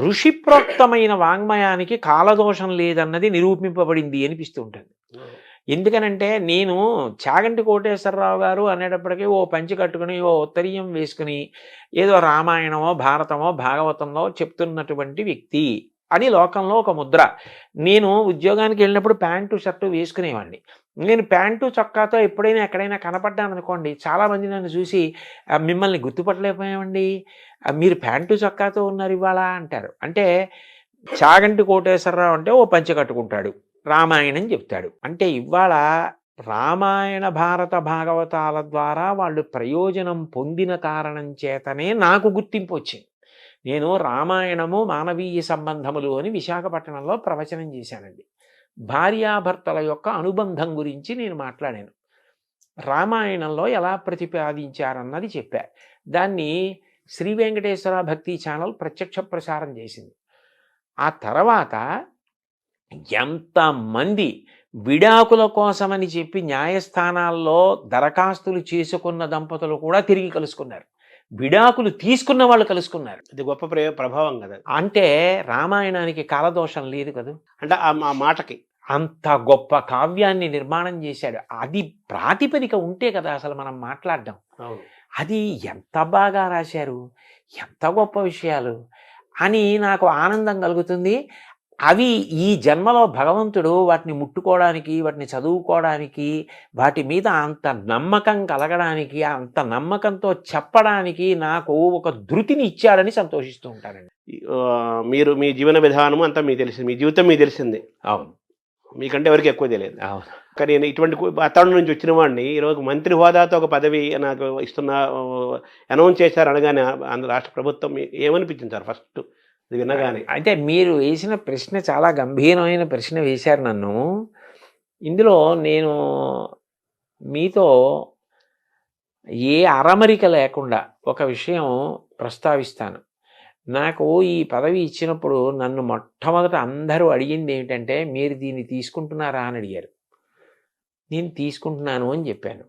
ఋషిప్రోక్తమైన వాంగ్మయానికి కాలదోషం లేదన్నది నిరూపింపబడింది అనిపిస్తూ ఉంటుంది. ఎందుకనంటే నేను చాగంటి కోటేశ్వరరావు గారు అనేటప్పటికీ ఓ పంచి కట్టుకుని ఓ ఉత్తరీయం వేసుకుని ఏదో రామాయణమో భారతమో భాగవతంలో చెప్తున్నటువంటి వ్యక్తి అని లోకంలో ఒక ముద్ర. నేను ఉద్యోగానికి వెళ్ళినప్పుడు ప్యాంటు షర్టు వేసుకునేవాడిని. నేను ప్యాంటు చొక్కాతో ఎప్పుడైనా ఎక్కడైనా కనపడ్డాను అనుకోండి, చాలామంది నన్ను చూసి మిమ్మల్ని గుర్తుపట్టలేకపోయామండి, మీరు ప్యాంటు చొక్కాతో ఉన్నారు ఇవాళ అంటారు. అంటే చాగంటి కోటేశ్వరరావు అంటే ఓ పంచె కట్టుకుంటాడు, రామాయణం చెప్తాడు. అంటే ఇవాళ రామాయణ భారత భాగవతాల ద్వారా వాళ్ళు ప్రయోజనం పొందిన కారణం చేతనే నాకు గుర్తింపు వచ్చింది. నేను రామాయణము మానవీయ సంబంధములు అని విశాఖపట్నంలో ప్రవచనం చేశానండి. భార్యాభర్తల యొక్క అనుబంధం గురించి నేను మాట్లాడాను. రామాయణంలో ఎలా ప్రతిపాదించారన్నది చెప్పా. దాన్ని శ్రీ వెంకటేశ్వర భక్తి ఛానల్ ప్రత్యక్ష ప్రసారం చేసింది. ఆ తర్వాత ఎంతమంది విడాకుల కోసమని చెప్పి న్యాయస్థానాల్లో దరఖాస్తులు చేసుకున్న దంపతులు కూడా తిరిగి కలుసుకున్నారు. విడాకులు తీసుకున్న వాళ్ళు కలుసుకున్నారు. ఇది గొప్ప ప్రభావం కదా. అంటే రామాయణానికి కాలదోషం లేదు కదా. అంటే ఆ మాటకి అంత గొప్ప కావ్యాన్ని నిర్మాణం చేశాడు. అది ప్రాతిపదిక ఉంటే కదా అసలు మనం మాట్లాడడం. అది ఎంత బాగా రాశారు, ఎంత గొప్ప విషయాలు అని నాకు ఆనందం కలుగుతుంది. అవి ఈ జన్మలో భగవంతుడు వాటిని ముట్టుకోవడానికి, వాటిని చదువుకోవడానికి, వాటి మీద అంత నమ్మకం కలగడానికి, అంత నమ్మకంతో చెప్పడానికి నాకు ఒక ధృతిని ఇచ్చాడని సంతోషిస్తూ ఉంటానండి. మీరు మీ జీవన విధానం అంతా మీకు తెలిసింది, మీ జీవితం మీకు తెలిసింది. అవును, మీకంటే ఎవరికి ఎక్కువ తెలియదు. అవును. కానీ నేను ఇటువంటి వాతావరణం నుంచి వచ్చిన వాడిని ఈరోజు మంత్రి హోదాతో ఒక పదవి నాకు ఇస్తున్న అనౌన్స్ చేశారు అనగానే రాష్ట్ర ప్రభుత్వం ఏమనిపించింది సార్ ఫస్ట్ ఇది వినగానే? అయితే మీరు వేసిన ప్రశ్న చాలా గంభీరమైన ప్రశ్న వేశారు నన్ను. ఇందులో నేను మీతో ఏ అరమరిక లేకుండా ఒక విషయం ప్రస్తావిస్తాను. నాకు ఈ పదవి ఇచ్చినప్పుడు నన్ను మొట్టమొదట అందరూ అడిగింది ఏమిటంటే, మీరు దీన్ని తీసుకుంటున్నారా అని అడిగారు. నేను తీసుకుంటున్నాను అని చెప్పాను.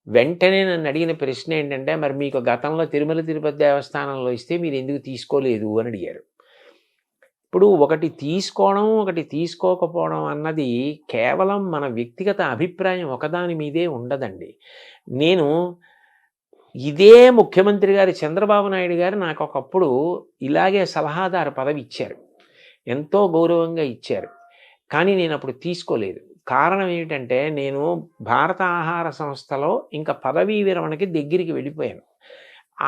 వెంటనే నన్ను అడిగిన ప్రశ్న ఏంటంటే, మరి మీకు గతంలో తిరుమల తిరుపతి దేవస్థానంలో ఇస్తే మీరు ఎందుకు తీసుకోలేదు అని అడిగారు. ఇప్పుడు ఒకటి తీసుకోవడం, ఒకటి తీసుకోకపోవడం అన్నది కేవలం మన వ్యక్తిగత అభిప్రాయం ఒకదాని మీదే ఉండదండి. నేను ఇదే ముఖ్యమంత్రి గారు చంద్రబాబు నాయుడు గారు నాకు ఒకప్పుడు ఇలాగే సలహాదారు పదవి ఇచ్చారు, ఎంతో గౌరవంగా ఇచ్చారు. కానీ నేను అప్పుడు తీసుకోలేదు. కారణం ఏమిటంటే, నేను భారత ఆహార సంస్థలో ఇంకా పదవీ విరమణకి దగ్గరికి వెళ్ళిపోయాను.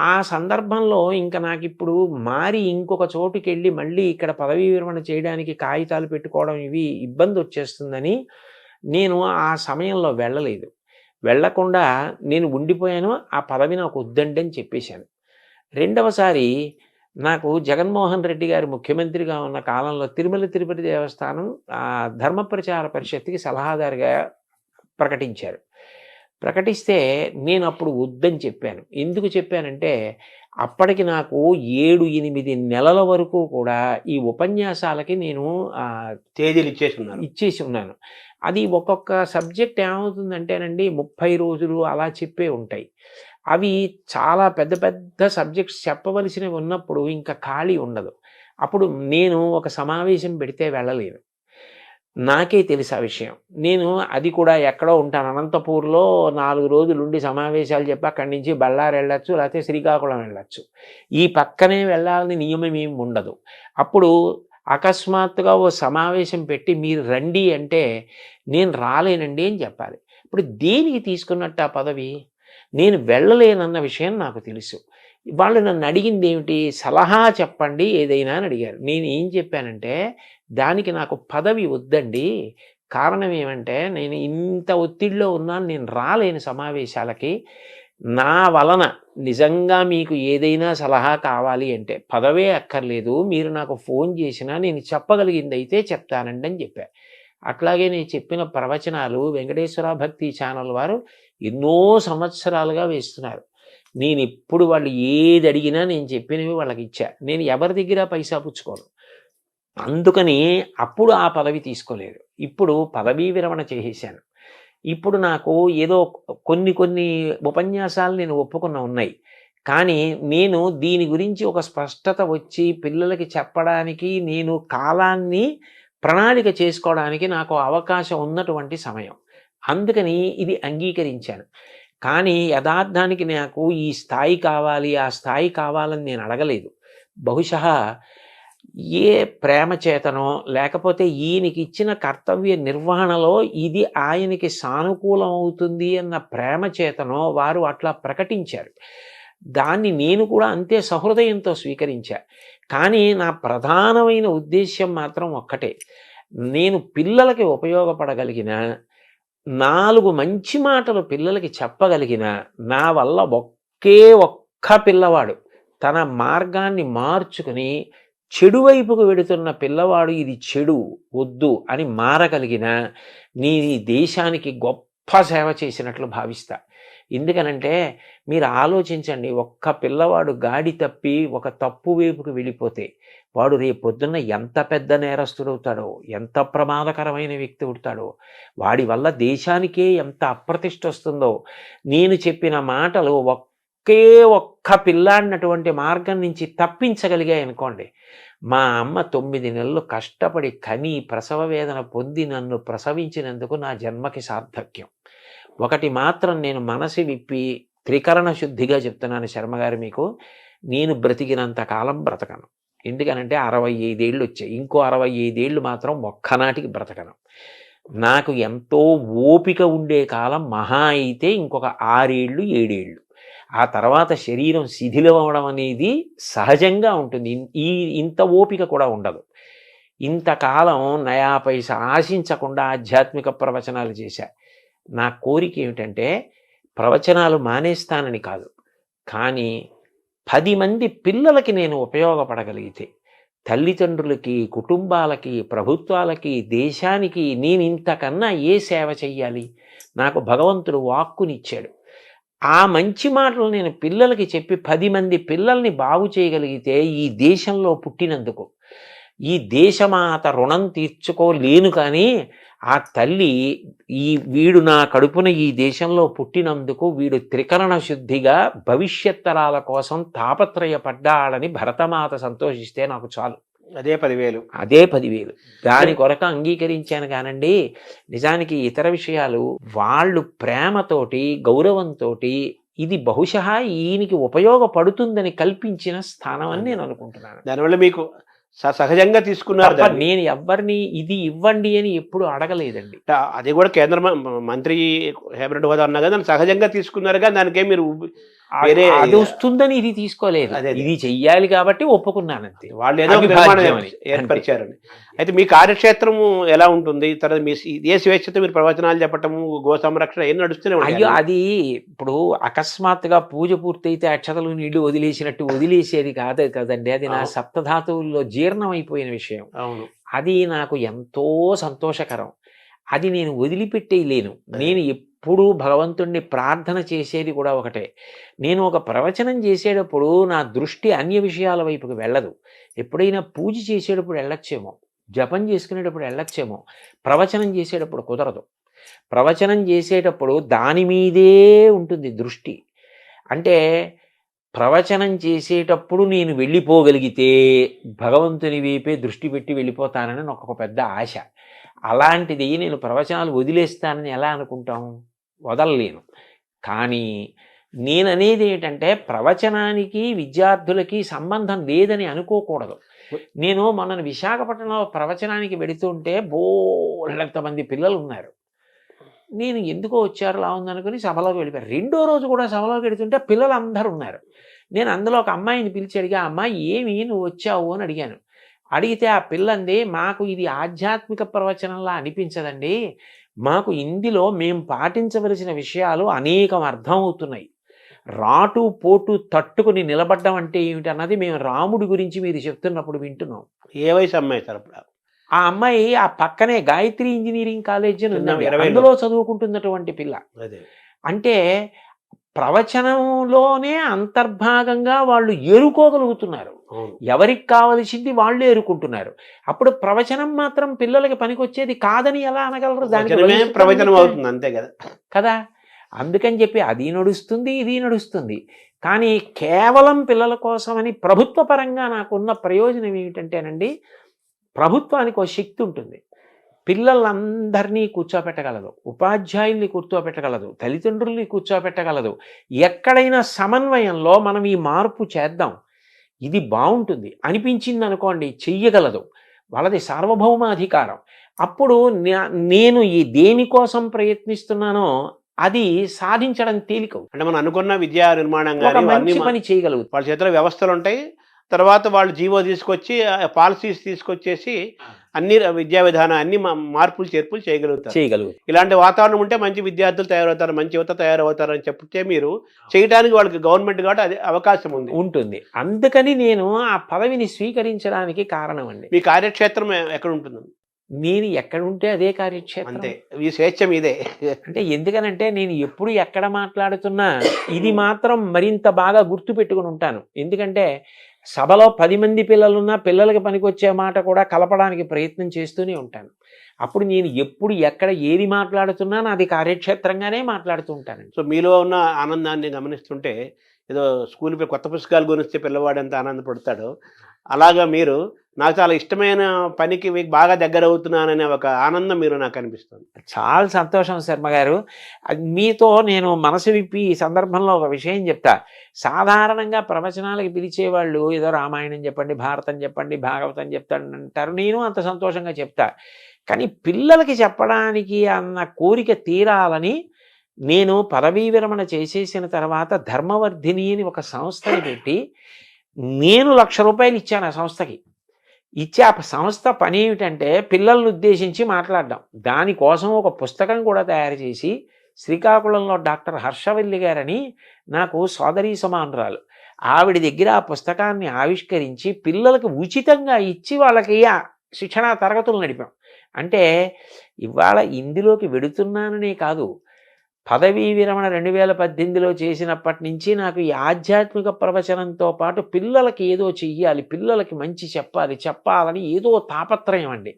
ఆ సందర్భంలో ఇంకా నాకు ఇప్పుడు మారి ఇంకొక చోటుకి వెళ్ళి మళ్ళీ ఇక్కడ పదవీ విరమణ చేయడానికి కాగితాలు పెట్టుకోవడం ఇవి ఇబ్బంది వచ్చేస్తుందని నేను ఆ సమయంలో వెళ్ళలేదు. వెళ్లకుండా నేను ఉండిపోయాను. ఆ పదవి నాకు వద్దండి అని చెప్పేశాను. రెండవసారి నాకు జగన్మోహన్ రెడ్డి గారు ముఖ్యమంత్రిగా ఉన్న కాలంలో తిరుమల తిరుపతి దేవస్థానం ధర్మ ప్రచార పరిషత్తుకి సలహాదారుగా ప్రకటించారు. ప్రకటిస్తే నేను అప్పుడు వద్దని చెప్పాను. ఎందుకు చెప్పానంటే, అప్పటికి నాకు 7-8 నెలల వరకు కూడా ఈ ఉపన్యాసాలకి నేను తేదీలు ఇచ్చేసి ఉన్నాను. అది ఒక్కొక్క సబ్జెక్ట్ ఏమవుతుందంటేనండి 30 రోజులు అలా చెప్పే ఉంటాయి. అవి చాలా పెద్ద పెద్ద సబ్జెక్ట్స్ చెప్పవలసినవి ఉన్నప్పుడు ఇంకా ఖాళీ ఉండదు. అప్పుడు నేను ఒక సమావేశం పెడితే వెళ్ళలేను. నాకే తెలుసు ఆ విషయం. నేను అది కూడా ఎక్కడో ఉంటాను. అనంతపూర్‌లో 4 రోజులుండి సమావేశాలు చెప్పి అక్కడి నుంచి బళ్ళారి వెళ్ళొచ్చు, లేకపోతే శ్రీకాకుళం వెళ్ళొచ్చు. ఈ పక్కనే వెళ్ళాలని నియమం ఏమి ఉండదు. అప్పుడు అకస్మాత్తుగా ఓ సమావేశం పెట్టి మీరు రండి అంటే నేను రాలేనండి అని చెప్పాలి. ఇప్పుడు దేనికి తీసుకున్నట్టు ఆ పదవి? నేను వెళ్ళలేనన్న విషయం నాకు తెలుసు. వాళ్ళు నన్ను అడిగింది ఏమిటి? సలహా చెప్పండి ఏదైనా అని అడిగారు. నేను ఏం చెప్పానంటే దానికి నాకు పదవి వద్దండి. కారణం ఏమంటే నేను ఇంత ఒత్తిడిలో ఉన్నాను. నేను రాలేను సమావేశాలకి. నా వలన నిజంగా మీకు ఏదైనా సలహా కావాలి అంటే పదవే అక్కర్లేదు. మీరు నాకు ఫోన్ చేసినా నేను చెప్పగలిగిందైతే చెప్తానండి అని చెప్పా. అట్లాగే నేను చెప్పిన ప్రవచనాలు వెంకటేశ్వర భక్తి ఛానల్ వారు ఎన్నో సంవత్సరాలుగా వేస్తున్నారు. నేనెప్పుడు వాళ్ళు ఏది అడిగినా నేను చెప్పినవి వాళ్ళకిచ్చా. నేను ఎవరి దగ్గర పైసా పుచ్చుకోను. అందుకని అప్పుడు ఆ పదవి తీసుకోలేదు. ఇప్పుడు పదవీ విరమణ చేసేశాను. ఇప్పుడు నాకు ఏదో కొన్ని కొన్ని ఉపన్యాసాలు నేను ఒప్పుకున్న ఉన్నాయి. కానీ నేను దీని గురించి ఒక స్పష్టత వచ్చి పిల్లలకి చెప్పడానికి నేను కాలాన్ని ప్రణాళిక చేసుకోవడానికి నాకు అవకాశం ఉన్నటువంటి సమయం. అందుకని ఇది అంగీకరించాను. కానీ యథార్థానికి నాకు ఈ స్థాయి కావాలి, ఆ స్థాయి కావాలని నేను అడగలేదు. బహుశः ఏ ప్రేమ చేతనో లేకపోతే ఈయనకి ఇచ్చిన కర్తవ్య నిర్వహణలో ఇది ఆయనకి సానుకూలం అవుతుంది అన్న ప్రేమ చేతనో వారు అట్లా ప్రకటించారు. దాన్ని నేను కూడా అంతే సహృదయంతో స్వీకరించా. కానీ నా ప్రధానమైన ఉద్దేశ్యం మాత్రం ఒక్కటే. నేను పిల్లలకి ఉపయోగపడగలిగిన 4 మంచి మాటలు పిల్లలకి చెప్పగలిగిన నా వల్ల ఒక్క పిల్లవాడు తన మార్గాన్ని మార్చుకుని చెడు వైపుకు వెడుతున్న పిల్లవాడు ఇది చెడు వద్దు అని మారగలిగిన నీ దేశానికి గొప్ప సేవ చేసినట్లు భావిస్తా. ఎందుకనంటే మీరు ఆలోచించండి, ఒక్క పిల్లవాడు గాడి తప్పి ఒక తప్పు వైపుకు వెళ్ళిపోతే వాడు రేపొద్దున్న ఎంత పెద్ద నేరస్తుడవుతాడో, ఎంత ప్రమాదకరమైన వ్యక్తి అవుతాడో, వాడి వల్ల దేశానికే ఎంత అప్రతిష్ట వస్తుందో. నేను చెప్పిన మాటలు ఒక్క పిల్లాడినటువంటి మార్గం నుంచి తప్పించగలిగాయనుకోండి, మా అమ్మ 9 నెలలు కష్టపడి కని ప్రసవ వేదన పొంది నన్ను ప్రసవించినందుకు నా జన్మకి సార్థక్యం. ఒకటి మాత్రం నేను మనసు విప్పి త్రికరణ శుద్ధిగా చెప్తున్నాను శర్మగారు మీకు, నేను బ్రతికినంత కాలం బ్రతకను. ఎందుకనంటే 65 ఏళ్ళు వచ్చాయి. ఇంకో 65 ఏళ్ళు మాత్రం ఒక్కనాటికి బ్రతకను. నాకు ఎంతో ఓపిక ఉండే కాలం మహా అయితే ఇంకొక 6 ఏళ్ళు 7 ఏళ్ళు. ఆ తర్వాత శరీరం శిథిలం అవ్వడం అనేది సహజంగా ఉంటుంది. ఇంత ఓపిక కూడా ఉండదు. ఇంతకాలం నయా పైసా ఆశించకుండా ఆధ్యాత్మిక ప్రవచనాలు చేశా. నా కోరిక ఏమిటంటే ప్రవచనాలు మానేస్తానని కాదు, కానీ 10 మంది పిల్లలకి నేను ఉపయోగపడగలిగితే, తల్లిదండ్రులకి, కుటుంబాలకి, ప్రభుత్వాలకి, దేశానికి నేను ఇంతకన్నా ఏ సేవ చెయ్యాలి? నాకు భగవంతుడు వాక్కునిచ్చాడు. ఆ మంచి మాటలు నేను పిల్లలకి చెప్పి 10 మంది పిల్లల్ని బాగు చేయగలిగితే ఈ దేశంలో పుట్టినందుకు, ఈ దేశమాత రుణం తీర్చుకోలేను. కానీ ఆ తల్లి వీడు నా కడుపున ఈ దేశంలో పుట్టినందుకు వీడు త్రికరణ శుద్ధిగా భవిష్యత్ తరాల కోసం తాపత్రయపడ్డాడని భరతమాత సంతోషిస్తే నాకు చాలు. అదే 10,000. అదే 10,000. దాని కొరకు అంగీకరించాను కానండి. నిజానికి ఇతర విషయాలు వాళ్ళు ప్రేమతోటి గౌరవంతోటి ఇది బహుశः ఈయనకి ఉపయోగపడుతుందని కల్పించిన స్థానం అని నేను అనుకుంటున్నాను. దానివల్ల మీకు సహజంగా తీసుకున్నారు. నేను ఎవరిని ఇది ఇవ్వండి అని ఎప్పుడు అడగలేదండి. అది కూడా కేంద్ర మంత్రి కేబినెట్ హోదా అన్నా కదా సహజంగా తీసుకున్నారు. కానీ దానికే మీరు అది వస్తుందని ఇది తీసుకోలేదు. ఇది చెయ్యాలి కాబట్టి ఒప్పుకున్నానంతే. వాళ్ళు ఏదో ఏర్పరిచారని. అయితే మీ కార్యక్షేత్రము ఎలా ఉంటుంది? తర్వాత మీ ఇదే స్వేచ్ఛతో మీరు ప్రవచనాలు చెప్పటము, గో సంరక్షణ ఏం నడుస్తూనే ఉంటాయి. అయ్యో, అది ఇప్పుడు అకస్మాత్తుగా పూజ పూర్తయితే అక్షతలు నీళ్లు వదిలేసినట్టు వదిలేసేది కాదు కదండి. అది నా సప్తధాతువుల్లో జీర్ణం అయిపోయిన విషయం. అవును, అది నాకు ఎంతో సంతోషకరం. అది నేను వదిలిపెట్టేయలేను. నేను ఎప్పుడూ భగవంతుణ్ణి ప్రార్థన చేసేది కూడా ఒకటే. నేను ఒక ప్రవచనం చేసేటప్పుడు నా దృష్టి అన్య విషయాల వైపుకి వెళ్ళదు. ఎప్పుడైనా పూజ చేసేటప్పుడు వెళ్ళొచ్చేమో, జపం చేసుకునేటప్పుడు వెళ్ళొచ్చేమో, ప్రవచనం చేసేటప్పుడు కుదరదు. ప్రవచనం చేసేటప్పుడు దాని మీదే ఉంటుంది దృష్టి. అంటే ప్రవచనం చేసేటప్పుడు నేను వెళ్ళిపోగలిగితే భగవంతుని వైపే దృష్టి పెట్టి వెళ్ళిపోతానని నాకు ఒక పెద్ద ఆశ. అలాంటిది నేను ప్రవచనాలు వదిలేస్తానని ఎలా అనుకుంటాం? వదలలేను. కానీ నేననేది ఏంటంటే ప్రవచనానికి విద్యార్థులకి సంబంధం లేదని అనుకోకూడదు. నేను మొన్న విశాఖపట్నంలో ప్రవచనానికి వెళుతుంటే బోలెంతమంది పిల్లలు ఉన్నారు. నేను ఎందుకో వచ్చారు లా ఉందనుకుని సభలోకి వెళ్ళిపోయారు. రెండో రోజు కూడా సభలోకి వెళుతుంటే పిల్లలు అందరూ ఉన్నారు. నేను అందులో ఒక అమ్మాయిని పిలిచి అడిగా, అమ్మాయి ఏమి నువ్వు వచ్చావు అని అడిగాను. అడిగితే ఆ పిల్లంది, మాకు ఇది ఆధ్యాత్మిక ప్రవచనంలా అనిపించదండి, మాకు ఇందులో మేము పాటించవలసిన విషయాలు అనేకం అర్థమవుతున్నాయి. రాటు పోటు తట్టుకుని నిలబడ్డం అంటే ఏమిటన్నది మేము రాముడి గురించి మీరు చెప్తున్నప్పుడు వింటున్నాం. ఏ వయసు అమ్మాయి సార్ అప్పుడు? ఆ అమ్మాయి ఆ పక్కనే గాయత్రి ఇంజనీరింగ్ కాలేజ్ అని ఉన్నది, 20 అందులో చదువుకుంటున్నటువంటి పిల్ల. అదే అంటే ప్రవచనంలోనే అంతర్భాగంగా వాళ్ళు ఎరుకోగలుగుతున్నారు. ఎవరికి కావలసింది వాళ్ళు ఎరుకుంటున్నారు. అప్పుడు ప్రవచనం మాత్రం పిల్లలకి పనికొచ్చేది కాదని ఎలా అనగలరు? దానికి ప్రవచనం అవుతుంది అంతే కదా కదా. అందుకని చెప్పి అది నడుస్తుంది, ఇది నడుస్తుంది. కానీ కేవలం పిల్లల కోసమని ప్రభుత్వ పరంగా నాకున్న ప్రయోజనం ఏమిటంటేనండి, ప్రభుత్వానికి ఒక శక్తి ఉంటుంది. పిల్లలందరినీ కూర్చోపెట్టగలదు, ఉపాధ్యాయుల్ని కూర్చోపెట్టగలదు, తల్లిదండ్రుల్ని కూర్చోపెట్టగలదు. ఎక్కడైనా సమన్వయంలో మనం ఈ మార్పు చేద్దాం, ఇది బాగుంటుంది అనిపించింది అనుకోండి, చెయ్యగలదు. వాళ్ళది సార్వభౌమాధికారం. అప్పుడు నేను ఈ దేనికోసం ప్రయత్నిస్తున్నానో అది సాధించడం తేలిక. అంటే మనం అనుకున్న విద్యా నిర్మాణం మంచి పని చేయగలుగుతాం. వాళ్ళ చేతిలో వ్యవస్థలు ఉంటాయి. తర్వాత వాళ్ళు జీవో తీసుకొచ్చి పాలసీస్ తీసుకొచ్చేసి అన్ని విద్యా విధానం అన్ని మార్పులు చేర్పులు చేయగలుగుతారు. ఇలాంటి వాతావరణం ఉంటే మంచి విద్యార్థులు తయారవుతారు, మంచి యువత తయారవుతారు అని చెప్తే మీరు చేయడానికి వాళ్ళకి గవర్నమెంట్ కాబట్టి అది అవకాశం ఉంటుంది. అందుకని నేను ఆ పదవిని స్వీకరించడానికి కారణం అండి. మీ కార్యక్షేత్రం ఎక్కడ ఉంటుంది? నేను ఎక్కడ ఉంటే అదే కార్యక్షేత్రం. అంతే, ఈ స్వేచ్ఛ మీదే. అంటే ఎందుకనంటే నేను ఎప్పుడు ఎక్కడ మాట్లాడుతున్నా ఇది మాత్రం మరింత బాగా గుర్తు పెట్టుకుని ఉంటాను. ఎందుకంటే సభలో 10 మంది పిల్లలున్నా పిల్లలకి పనికొచ్చే మాట కూడా కలపడానికి ప్రయత్నం చేస్తూనే ఉంటాను. అప్పుడు నేను ఎప్పుడు ఎక్కడ ఏది మాట్లాడుతున్నా నాది కార్యక్షేత్రంగానే మాట్లాడుతూ ఉంటాను. సో మీలో ఉన్న ఆనందాన్ని గమనిస్తుంటే ఏదో స్కూల్ కొత్త పుస్తకాలు గురించి పిల్లవాడు ఎంత ఆనందపడతాడో అలాగా మీరు నాకు చాలా ఇష్టమైన పనికి మీకు బాగా దగ్గర అవుతున్నాననే ఒక ఆనందం మీరు నాకు అనిపిస్తుంది. చాలా సంతోషం శర్మ గారు. మీతో నేను మనసు విప్పి ఈ సందర్భంలో ఒక విషయం చెప్తా. సాధారణంగా ప్రవచనాలకి పిలిచేవాళ్ళు ఏదో రామాయణం చెప్పండి, భారతం చెప్పండి, భాగవతం చెప్తాడంటారు. నేను అంత సంతోషంగా చెప్తా. కానీ పిల్లలకి చెప్పడానికి అన్న కోరిక తీరాలని నేను పదవీ విరమణ చేసేసిన తర్వాత ధర్మవర్ధిని అని ఒక సంస్థని పెట్టి నేను ₹1,00,000 ఇచ్చాను ఆ సంస్థకి. ఇచ్చే ఆ సంస్థ పని ఏమిటంటే పిల్లల్ని ఉద్దేశించి మాట్లాడడం. దానికోసం ఒక పుస్తకం కూడా తయారు చేసి శ్రీకాకుళంలో డాక్టర్ హర్షవల్లి గారని నాకు సోదరీ సమానురాలు, ఆవిడ దగ్గర ఆ పుస్తకాన్ని ఆవిష్కరించి పిల్లలకు ఉచితంగా ఇచ్చి వాళ్ళకి శిక్షణా తరగతులు నడిపాం. అంటే ఇవాళ ఇందులోకి వెడుతున్నాననే కాదు, పదవీ విరమణ 2018లో చేసినప్పటి నుంచి నాకు ఈ ఆధ్యాత్మిక ప్రవచనంతో పాటు పిల్లలకి ఏదో చెయ్యాలి, పిల్లలకి మంచి చెప్పాలని ఏదో తాపత్రయం అండి.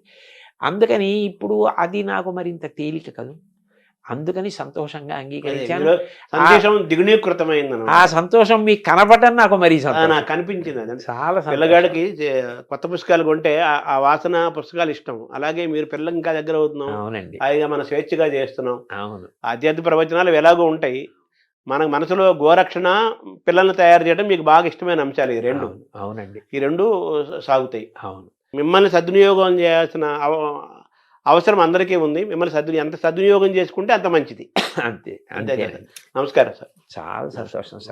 అందుకని ఇప్పుడు అది నాకు మరింత తేలిక కదూ. అందుకని సంతోషంగా అంగీకరించాను. ఆ సంతోషం మీకు కనపడడం నాకు మరీ నాకు కనిపించింది. చాలా పిల్లగాడికి కొత్త పుస్తకాలు కొంటే ఆ వాసన పుస్తకాలు ఇష్టం. అలాగే మీరు పిల్లలకి ఇంకా దగ్గర అవుతున్నాం. అవునండి, హాయిగా మన స్వేచ్ఛగా చేస్తున్నాం. అవును, ఆధ్యాత్మిక ప్రవచనాలు ఎలాగో ఉంటాయి. మన మనసులో గోరక్షణ, పిల్లల్ని తయారు చేయడం మీకు బాగా ఇష్టమైన అంశాలు ఈ రెండు. అవునండి, ఈ రెండు సాగుతాయి. అవును. మిమ్మల్ని సద్వినియోగం చేయాల్సిన అవసరం అందరికీ ఉంది. మిమ్మల్ని ఎంత సద్వినియోగం చేసుకుంటే అంత మంచిది. అంతే. అంతే. నమస్కారం సార్. చాలా సంతోషం సార్.